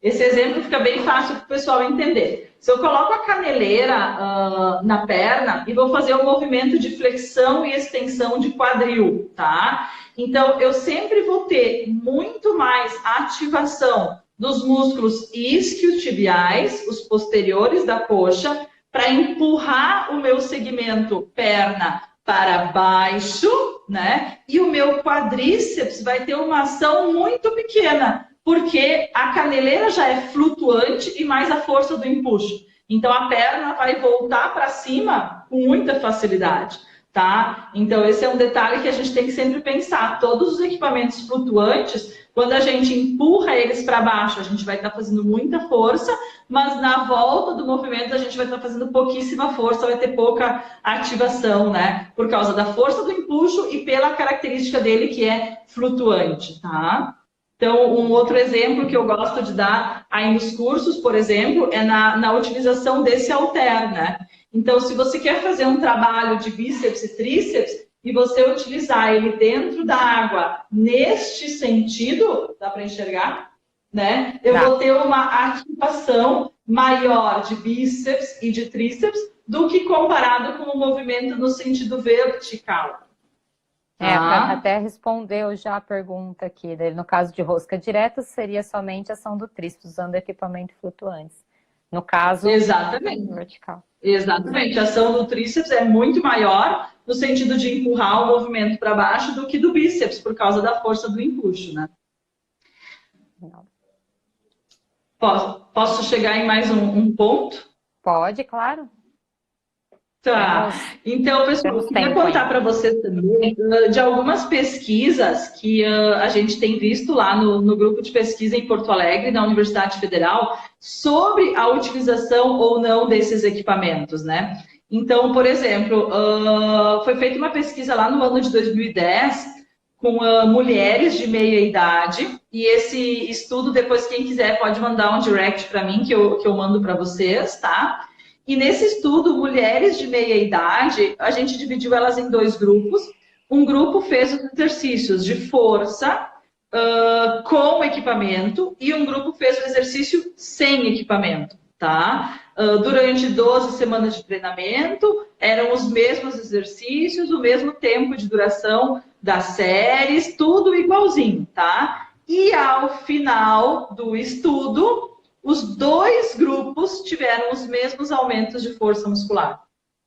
Esse exemplo fica bem fácil para o pessoal entender. Se eu coloco a caneleira na perna e vou fazer um movimento de flexão e extensão de quadril, tá? Então, eu sempre vou ter muito mais ativação dos músculos isquiotibiais, os posteriores da coxa, para empurrar o meu segmento perna para baixo, né? E o meu quadríceps vai ter uma ação muito pequena, porque a caneleira já é flutuante e mais a força do empuxo. Então, a perna vai voltar para cima com muita facilidade, tá? Então, esse é um detalhe que a gente tem que sempre pensar. Todos os equipamentos flutuantes, quando a gente empurra eles para baixo, a gente vai estar fazendo muita força, mas na volta do movimento a gente vai estar fazendo pouquíssima força, vai ter pouca ativação, né? Por causa da força do empuxo e pela característica dele que é flutuante, tá? Então, um outro exemplo que eu gosto de dar aí nos cursos, por exemplo, é na utilização desse halter, né? Então, se você quer fazer um trabalho de bíceps e tríceps e você utilizar ele dentro da água neste sentido, dá para enxergar? Né? Eu vou ter uma ativação maior de bíceps e de tríceps do que comparado com o movimento no sentido vertical. Até respondeu já a pergunta aqui, no caso de rosca direta, seria somente ação do tríceps, usando equipamento flutuante. No caso, exatamente. Vertical. Exatamente, a ação do tríceps é muito maior no sentido de empurrar o movimento para baixo do que do bíceps, por causa da força do empuxo, né? Posso chegar em mais um ponto? Pode, claro. Tá, então, pessoal, eu queria contar para vocês também de algumas pesquisas que a gente tem visto lá no grupo de pesquisa em Porto Alegre, na Universidade Federal, sobre a utilização ou não desses equipamentos, né? Então, por exemplo, foi feita uma pesquisa lá no ano de 2010 com mulheres de meia idade, e esse estudo, depois, quem quiser pode mandar um direct para mim, que eu mando para vocês, tá? E nesse estudo, mulheres de meia idade, a gente dividiu elas em 2 grupos. Um grupo fez os exercícios de força com equipamento e um grupo fez o exercício sem equipamento, tá? Durante 12 semanas de treinamento, eram os mesmos exercícios, o mesmo tempo de duração das séries, tudo igualzinho, tá? E ao final do estudo, os 2 grupos tiveram os mesmos aumentos de força muscular,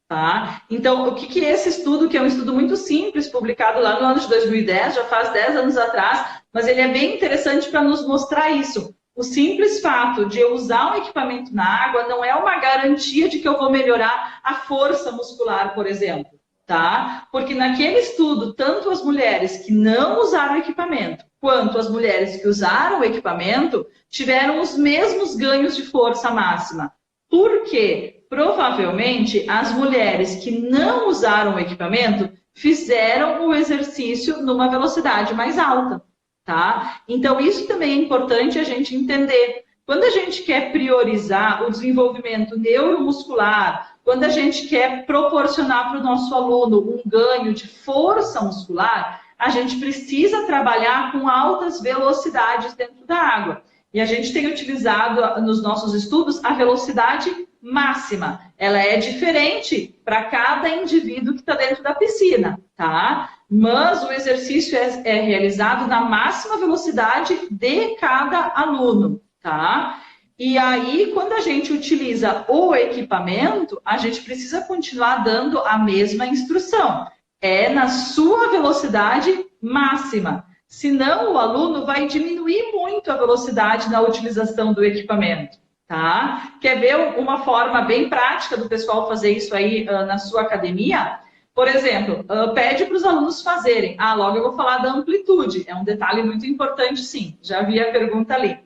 tá? Então, o que é esse estudo, que é um estudo muito simples, publicado lá no ano de 2010, já faz 10 anos atrás, mas ele é bem interessante para nos mostrar isso. O simples fato de eu usar um equipamento na água não é uma garantia de que eu vou melhorar a força muscular, por exemplo, tá? Porque naquele estudo, tanto as mulheres que não usaram equipamento, quanto as mulheres que usaram o equipamento, tiveram os mesmos ganhos de força máxima. Por quê? Provavelmente, as mulheres que não usaram o equipamento fizeram o exercício numa velocidade mais alta, tá? Então, isso também é importante a gente entender. Quando a gente quer priorizar o desenvolvimento neuromuscular, quando a gente quer proporcionar para o nosso aluno um ganho de força muscular, a gente precisa trabalhar com altas velocidades dentro da água. E a gente tem utilizado nos nossos estudos a velocidade máxima. Ela é diferente para cada indivíduo que está dentro da piscina, tá? Mas o exercício é realizado na máxima velocidade de cada aluno, tá? E aí, quando a gente utiliza o equipamento, a gente precisa continuar dando a mesma instrução. É na sua velocidade máxima. Senão, o aluno vai diminuir muito a velocidade na utilização do equipamento, tá? Quer ver uma forma bem prática do pessoal fazer isso aí na sua academia? Por exemplo, pede para os alunos fazerem. Logo eu vou falar da amplitude. É um detalhe muito importante, sim. Já vi a pergunta ali.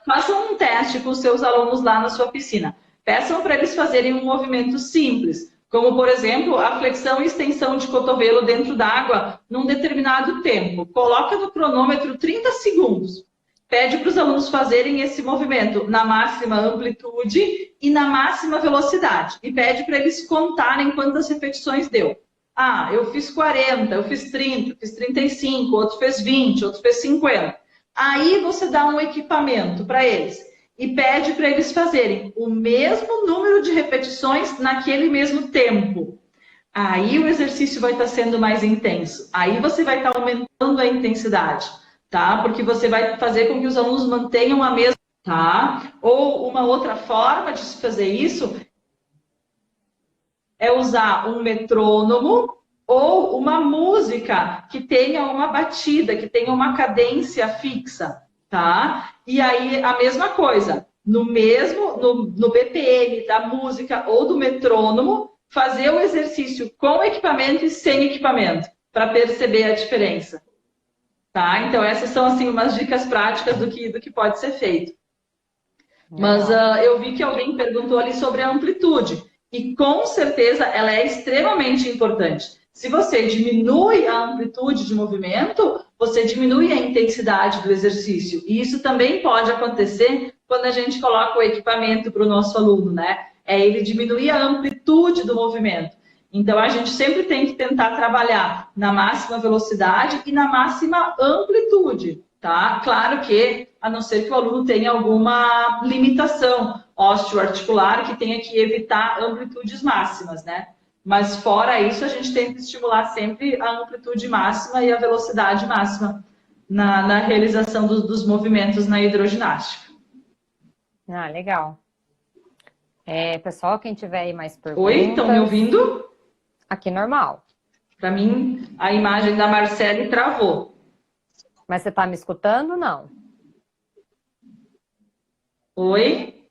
Façam um teste com os seus alunos lá na sua piscina. Peçam para eles fazerem um movimento simples, como, por exemplo, a flexão e extensão de cotovelo dentro d'água num determinado tempo. Coloca no cronômetro 30 segundos. Pede para os alunos fazerem esse movimento na máxima amplitude e na máxima velocidade. E pede para eles contarem quantas repetições deu. Eu fiz 40, eu fiz 30, eu fiz 35, outro fez 20, outro fez 50. Aí você dá um equipamento para eles e pede para eles fazerem o mesmo número de repetições naquele mesmo tempo. Aí o exercício vai estar sendo mais intenso. Aí você vai estar aumentando a intensidade, tá? Porque você vai fazer com que os alunos mantenham a mesma, tá? Ou uma outra forma de se fazer isso é usar um metrônomo ou uma música que tenha uma batida, que tenha uma cadência fixa, tá? E aí a mesma coisa, no BPM da música ou do metrônomo, fazer o exercício com equipamento e sem equipamento, para perceber a diferença, tá? Então essas são assim umas dicas práticas do que pode ser feito. Mas eu vi que alguém perguntou ali sobre a amplitude, e com certeza ela é extremamente importante. Se você diminui a amplitude de movimento, você diminui a intensidade do exercício. E isso também pode acontecer quando a gente coloca o equipamento para o nosso aluno, né? Ele diminuir a amplitude do movimento. Então, a gente sempre tem que tentar trabalhar na máxima velocidade e na máxima amplitude, tá? Claro que, a não ser que o aluno tenha alguma limitação osteoarticular, que tenha que evitar amplitudes máximas, né? Mas fora isso, a gente tem que estimular sempre a amplitude máxima e a velocidade máxima na realização dos movimentos na hidroginástica. Legal. Pessoal, quem tiver aí mais perguntas... Oi, estão me ouvindo? Aqui normal. Para mim, a imagem da Marcele travou. Mas você está me escutando ou não? Oi?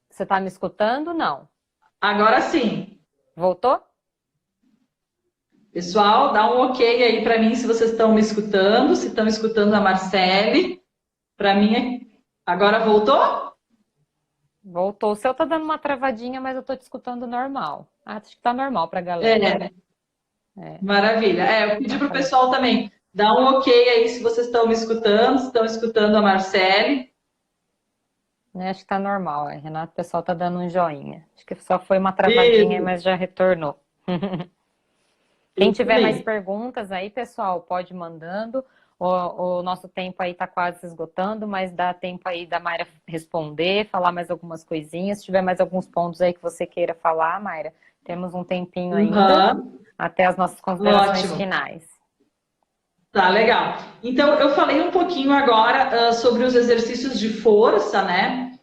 Você está me escutando ou não? Agora sim. Voltou? Pessoal, dá um ok aí para mim se vocês estão me escutando, se estão escutando a Marcele. Para mim, agora voltou? Voltou. O seu tá dando uma travadinha, mas eu tô te escutando normal. Acho que tá normal pra galera. É, maravilha. Eu pedi para o pessoal também dar um ok aí se vocês estão me escutando, se estão escutando a Marcele. Acho que tá normal. Renato, o pessoal tá dando um joinha. Acho que só foi uma travadinha, Isso, mas já retornou. Quem isso tiver mais aí. perguntas aí, pessoal, pode ir mandando. O nosso tempo aí está quase se esgotando, mas dá tempo aí da Mayra responder, falar mais algumas coisinhas. Se tiver mais alguns pontos aí que você queira falar, Mayra, temos um tempinho ainda Uhum, até as nossas considerações ótimo. finais. Tá, legal. Então, eu falei um pouquinho agora sobre os exercícios de força, né?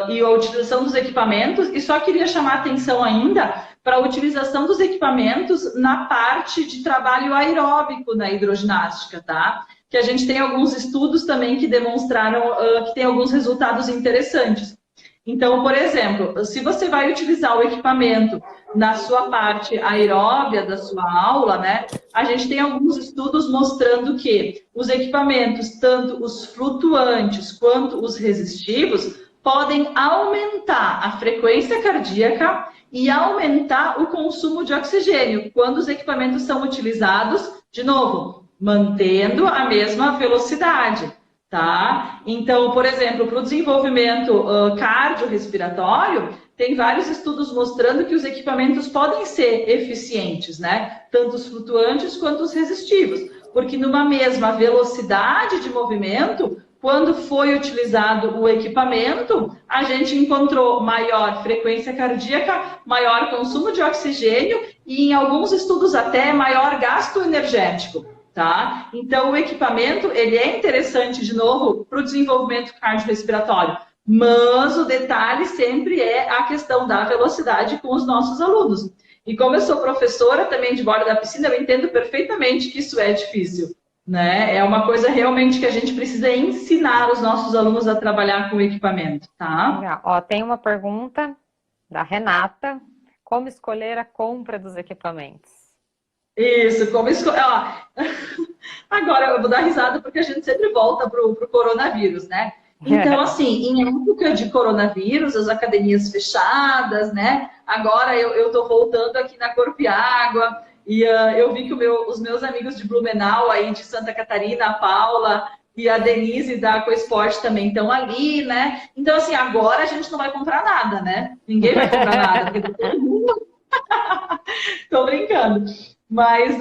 E a utilização dos equipamentos, e só queria chamar a atenção ainda para a utilização dos equipamentos na parte de trabalho aeróbico na hidroginástica, tá? Que a gente tem alguns estudos também que demonstraram que tem alguns resultados interessantes. Então, por exemplo, se você vai utilizar o equipamento na sua parte aeróbia da sua aula, né? A gente tem alguns estudos mostrando que os equipamentos, tanto os flutuantes quanto os resistivos, podem aumentar a frequência cardíaca e aumentar o consumo de oxigênio quando os equipamentos são utilizados, de novo, mantendo a mesma velocidade. Tá? Então, por exemplo, para o desenvolvimento cardiorrespiratório, tem vários estudos mostrando que os equipamentos podem ser eficientes, né? Tanto os flutuantes quanto os resistivos, porque numa mesma velocidade de movimento, quando foi utilizado o equipamento, a gente encontrou maior frequência cardíaca, maior consumo de oxigênio e, em alguns estudos, até maior gasto energético. Tá? Então, o equipamento ele é interessante, de novo, para o desenvolvimento cardiorrespiratório, mas o detalhe sempre é a questão da velocidade com os nossos alunos. E como eu sou professora também de borda da piscina, eu entendo perfeitamente que isso é difícil. Né? É uma coisa realmente que a gente precisa ensinar os nossos alunos a trabalhar com o equipamento. Tá? Legal. Ó, tem uma pergunta da Renata. Como escolher a compra dos equipamentos? Isso, como escolher. Agora eu vou dar risada porque a gente sempre volta para o coronavírus, né? Então, assim, em época de coronavírus, as academias fechadas, né? Agora eu estou voltando aqui na Corpo e Água e eu vi que os meus amigos de Blumenau, aí de Santa Catarina, a Paula e a Denise da Coesporte também estão ali, né? Então, assim, agora a gente não vai comprar nada, né? Ninguém vai comprar nada, porque todo mundo. Tô brincando. Mas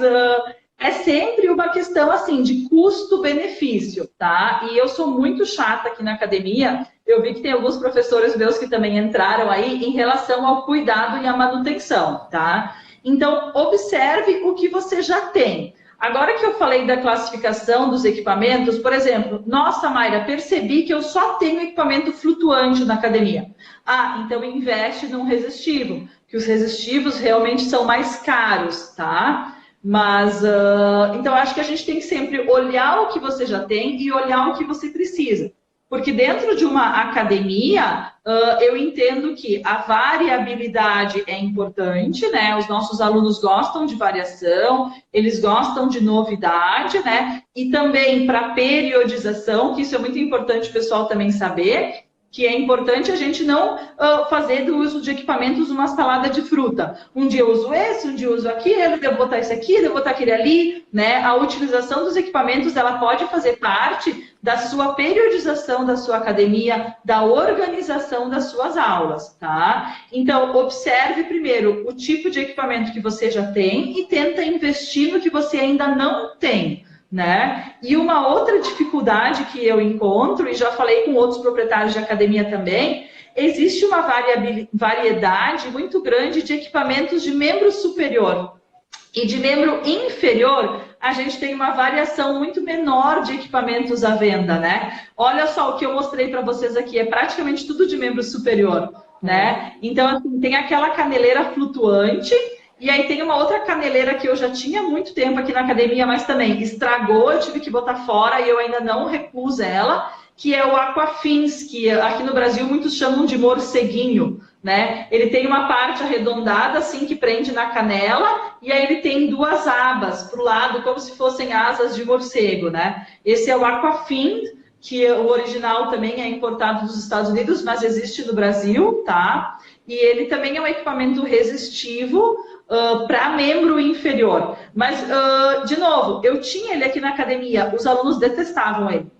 é sempre uma questão assim de custo-benefício, tá? E eu sou muito chata aqui na academia. Eu vi que tem alguns professores meus que também entraram aí em relação ao cuidado e à manutenção, tá? Então, observe o que você já tem. Agora que eu falei da classificação dos equipamentos, por exemplo, nossa, Mayra, percebi que eu só tenho equipamento flutuante na academia. Ah, então investe num resistivo, que os resistivos realmente são mais caros, tá? Mas, então, acho que a gente tem que sempre olhar o que você já tem e olhar o que você precisa. Porque dentro de uma academia, eu entendo que a variabilidade é importante, né? Os nossos alunos gostam de variação, eles gostam de novidade, né? E também para periodização, que isso é muito importante o pessoal também saber, que é importante a gente não fazer do uso de equipamentos uma salada de fruta. Um dia eu uso esse, um dia eu uso aquele, devo botar esse aqui, devo botar aquele ali, né? A utilização dos equipamentos, ela pode fazer parte da sua periodização da sua academia, da organização das suas aulas, tá? Então, observe primeiro o tipo de equipamento que você já tem e tenta investir no que você ainda não tem. Né? E uma outra dificuldade que eu encontro, e já falei com outros proprietários de academia também, existe uma variedade muito grande de equipamentos de membro superior. E de membro inferior, a gente tem uma variação muito menor de equipamentos à venda, né? Olha só, o que eu mostrei para vocês aqui é praticamente tudo de membro superior, né? Então, assim, tem aquela caneleira flutuante. E aí tem uma outra caneleira que eu já tinha há muito tempo aqui na academia, mas também estragou, eu tive que botar fora e eu ainda não recuso ela, que é o Aquafins, que aqui no Brasil muitos chamam de morceguinho, né? Ele tem uma parte arredondada, assim, que prende na canela, e aí ele tem duas abas para o lado, como se fossem asas de morcego, né? Esse é o Aquafins, que o original também é importado dos Estados Unidos, mas existe no Brasil, tá? E ele também é um equipamento resistivo para membro inferior. Mas, de novo, eu tinha ele aqui na academia, os alunos detestavam ele,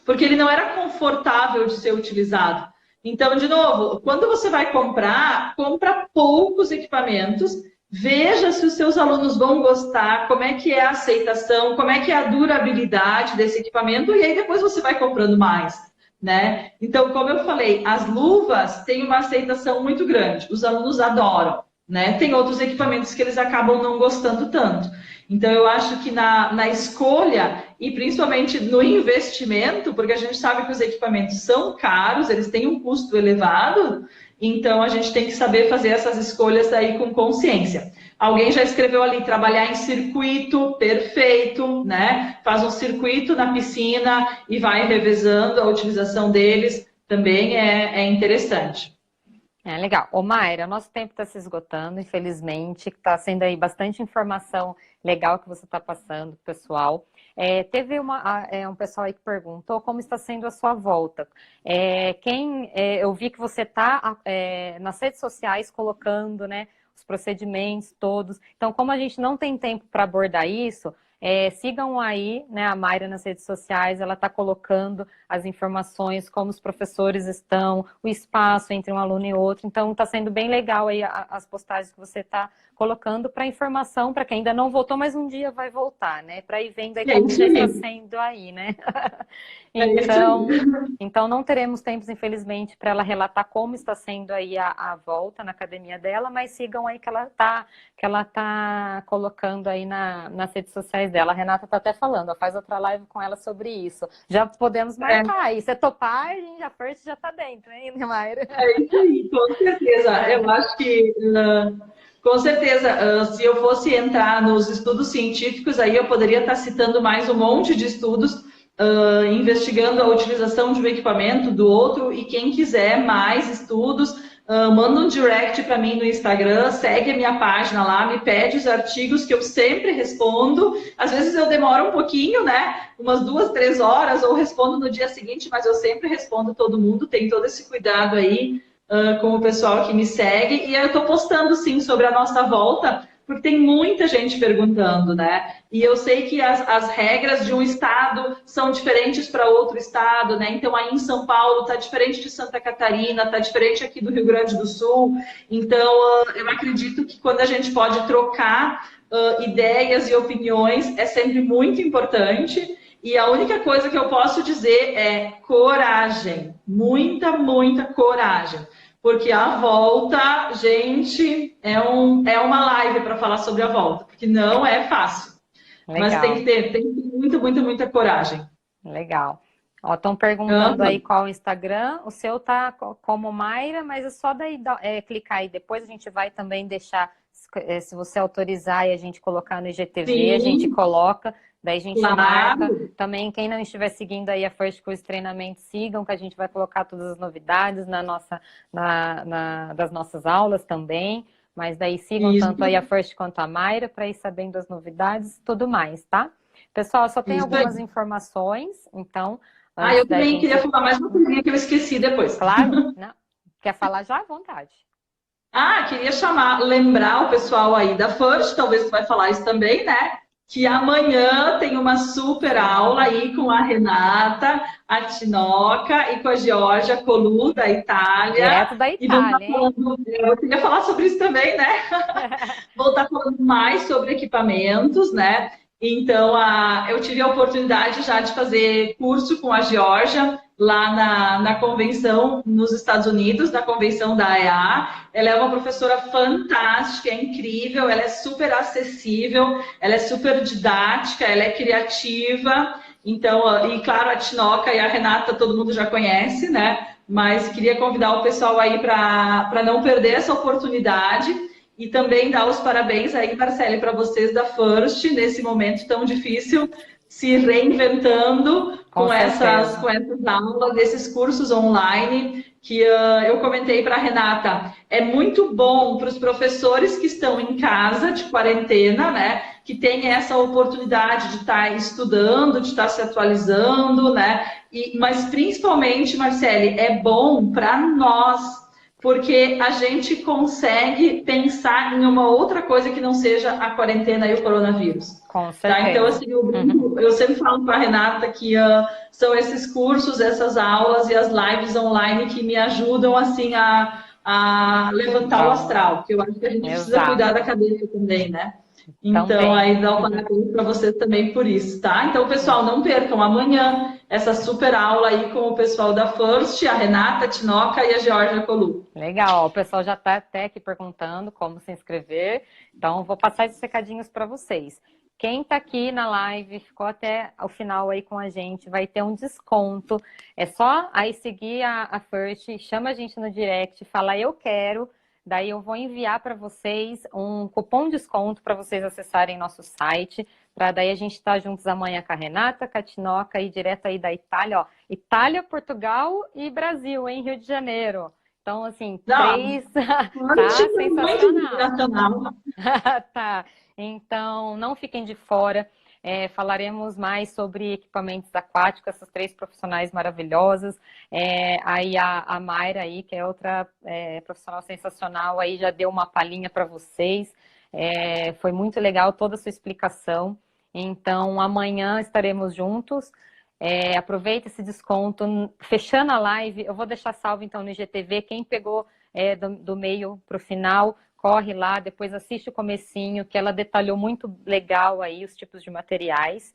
porque ele não era confortável de ser utilizado. Então, de novo, quando você vai comprar, compra poucos equipamentos, veja se os seus alunos vão gostar, como é que é a aceitação, como é que é a durabilidade desse equipamento, e aí depois você vai comprando mais, né? Então, como eu falei, as luvas têm uma aceitação muito grande, os alunos adoram, né? Tem outros equipamentos que eles acabam não gostando tanto. Então, eu acho que na escolha, e principalmente no investimento, porque a gente sabe que os equipamentos são caros, eles têm um custo elevado, então a gente tem que saber fazer essas escolhas aí com consciência. Alguém já escreveu ali, trabalhar em circuito, perfeito, né? Faz um circuito na piscina e vai revezando a utilização deles, também é interessante. É legal. Ô, Mayra, nosso tempo está se esgotando, infelizmente, está sendo aí bastante informação legal que você está passando, pessoal. Teve um pessoal aí que perguntou como está sendo a sua volta. Eu vi que você está nas redes sociais colocando, né, os procedimentos todos. Então, como a gente não tem tempo para abordar isso, sigam aí, né, a Mayra nas redes sociais, ela está colocando as informações, como os professores estão, o espaço entre um aluno e outro. Então, está sendo bem legal aí as postagens que você está colocando para informação, para quem ainda não voltou, mas um dia vai voltar, né? Para ir vendo aí como já está sendo aí, né? Então, não teremos tempos, infelizmente, para ela relatar como está sendo aí a volta na academia dela, mas sigam aí que ela tá colocando aí nas redes sociais dela. A Renata tá até falando, faz outra live com ela sobre isso. Já podemos marcar aí. Se topar, a First já tá dentro, hein, Mayra? É isso aí, com certeza. Eu acho que, com certeza, se eu fosse entrar nos estudos científicos, aí eu poderia estar citando mais um monte de estudos, investigando a utilização de um equipamento, do outro, e quem quiser mais estudos, manda um direct para mim no Instagram, segue a minha página lá, me pede os artigos que eu sempre respondo. Às vezes eu demoro um pouquinho, né? Umas 2, 3 horas, ou respondo no dia seguinte, mas eu sempre respondo todo mundo, tem todo esse cuidado aí com o pessoal que me segue. E eu estou postando, sim, sobre a nossa volta, porque tem muita gente perguntando, né? E eu sei que as regras de um estado são diferentes para outro estado, né? Então, aí em São Paulo está diferente de Santa Catarina, está diferente aqui do Rio Grande do Sul. Então, eu acredito que quando a gente pode trocar ideias e opiniões, é sempre muito importante. E a única coisa que eu posso dizer é coragem. Muita, muita coragem. Porque a volta, gente, é uma live para falar sobre a volta, porque não é fácil. Legal. Mas tem que ter muita, muita, muita coragem. Legal. Estão perguntando aí qual o Instagram. O seu tá como Mayra, mas é só daí clicar aí. Depois a gente vai também deixar, se você autorizar e a gente colocar no IGTV, sim, a gente coloca. Daí a gente marca. Também, quem não estiver seguindo aí a First Course Treinamento, sigam, que a gente vai colocar todas as novidades das nossas aulas também. Mas daí sigam tanto aí a First quanto a Mayra para ir sabendo as novidades e tudo mais, tá? Pessoal, só tem algumas informações, então... eu também queria falar mais uma coisinha que eu esqueci depois. Claro, não. Quer falar já? À vontade. Queria lembrar o pessoal aí da First, talvez tu vai falar isso também, né? Que amanhã tem uma super aula aí com a Renata, a Tinoca e com a Georgia Colu, da Itália. Direto da Itália, eu queria falar sobre isso também, né? Vou estar falando mais sobre equipamentos, né? Então, eu tive a oportunidade já de fazer curso com a Georgia lá na convenção nos Estados Unidos, na convenção da AEA. Ela é uma professora fantástica, é incrível, ela é super acessível, ela é super didática, ela é criativa. Então, e claro, a Tinoca e a Renata todo mundo já conhece, né? Mas queria convidar o pessoal aí para não perder essa oportunidade. E também dar os parabéns aí, Marcele, para vocês da First, nesse momento tão difícil, se reinventando com essas, certeza. com essas aulas, desses cursos online que eu comentei para a Renata. É muito bom para os professores que estão em casa de quarentena, né? Que têm essa oportunidade de estar estudando, de estar se atualizando, né? Mas principalmente, Marcele, é bom para nós, porque a gente consegue pensar em uma outra coisa que não seja a quarentena e o coronavírus. Com Tá? Então, certeza. assim, Uhum. eu sempre falo para a Renata que são esses cursos, essas aulas e as lives online que me ajudam assim a levantar o Bom, astral, porque eu acho que a gente precisa cuidar da exato. cabeça também, né? Então, Também. aí dá um Uhum. parabéns para vocês também por isso, tá? Então, pessoal, não percam amanhã essa super aula aí com o pessoal da First, a Renata, a Tinoca e a Georgia Colu. Legal, ó, o pessoal já está até aqui perguntando como se inscrever, então vou passar esses recadinhos para vocês. Quem está aqui na live, ficou até o final aí com a gente, vai ter um desconto. É só aí seguir a First, chama a gente no direct, fala eu quero, daí eu vou enviar para vocês um cupom de desconto para vocês acessarem nosso site, para daí a gente estar juntos amanhã com a Renata, com a Tinoca e direto aí da Itália, ó. Itália, Portugal e Brasil, em Rio de Janeiro. Então, assim, Não, três, First tá é muito sensacional. internacional. Tá. Então, não fiquem de fora. Falaremos mais sobre equipamentos aquáticos, essas três profissionais maravilhosas. Aí a Mayra aí, que é outra profissional sensacional, aí já deu uma palhinha para vocês. Foi muito legal toda a sua explicação. Então, amanhã estaremos juntos. Aproveita esse desconto. Fechando a live, eu vou deixar salvo então no IGTV. Quem pegou do meio para o final, corre lá, depois assiste o comecinho, que ela detalhou muito legal aí os tipos de materiais.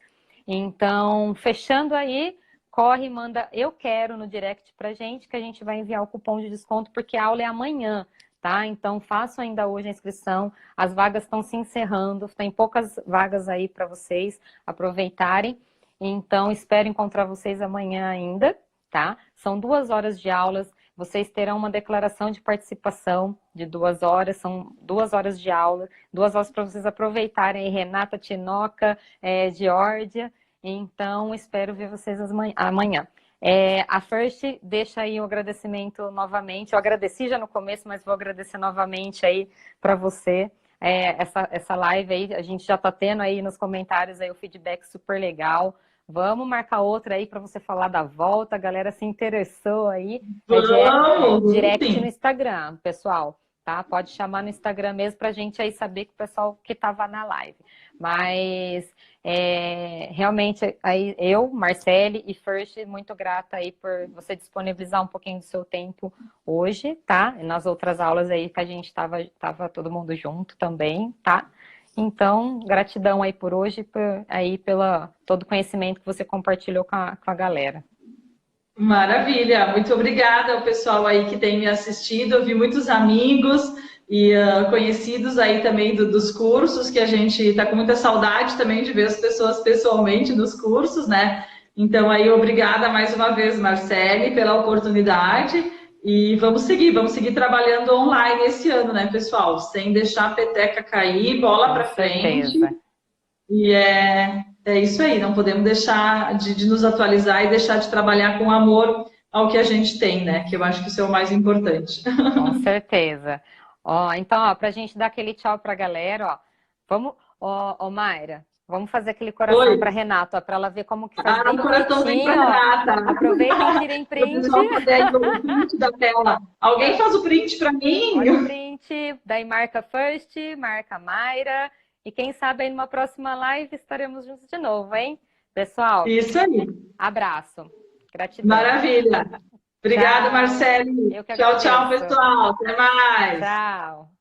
Então, fechando aí, corre e manda eu quero no direct pra gente, que a gente vai enviar o cupom de desconto, porque a aula é amanhã, tá? Então, façam ainda hoje a inscrição, as vagas estão se encerrando, tem poucas vagas aí para vocês aproveitarem. Então, espero encontrar vocês amanhã ainda, tá? São 2 horas de aulas, vocês terão uma declaração de participação de 2 horas, são 2 horas de aula, 2 horas para vocês aproveitarem aí, Renata, Tinoca, Geórgia. Então, espero ver vocês amanhã. A First deixa aí o agradecimento novamente. Eu agradeci já no começo, mas vou agradecer novamente aí para você. Essa live aí, a gente já está tendo aí nos comentários aí o feedback super legal. Vamos marcar outra aí para você falar da volta. A galera se interessou aí. Vamos, Direct no sim. Instagram, pessoal. Tá? Pode chamar no Instagram mesmo para a gente aí saber que o pessoal que estava na live. Mas realmente aí eu, Marcele e First, muito grata aí por você disponibilizar um pouquinho do seu tempo hoje, tá? E nas outras aulas aí que a gente tava todo mundo junto também, tá? Então, gratidão aí por hoje, aí pela todo o conhecimento que você compartilhou com a galera. Maravilha, muito obrigada ao pessoal aí que tem me assistido. Eu vi muitos amigos e conhecidos aí também dos cursos, que a gente está com muita saudade também de ver as pessoas pessoalmente nos cursos, né? Então aí, obrigada mais uma vez, Marcele, pela oportunidade. E vamos seguir trabalhando online esse ano, né, pessoal? Sem deixar a peteca cair, bola Com para frente. certeza. E é isso aí, não podemos deixar de nos atualizar e deixar de trabalhar com amor ao que a gente tem, né? Que eu acho que isso é o mais importante. Com certeza. Ó, então, ó, pra gente dar aquele tchau pra galera, ó. Vamos, ó, Mayra, vamos fazer aquele coração pra Oi. Renata, ó, pra ela ver como que faz Ah, bem um coraçãozinho para bonitinho, ó. Renata. Aproveitem e tirem Para o print. pessoal fazer aí o print da tela. Alguém faz o print para mim? Olha o print, daí marca First, marca Mayra, e quem sabe aí numa próxima live estaremos juntos de novo, hein? Pessoal, Isso aí. abraço. Gratidão. Maravilha. Obrigada, Tchau. Marcele. Eu que Tchau, tchau, agradeço. pessoal. Até mais. Tchau.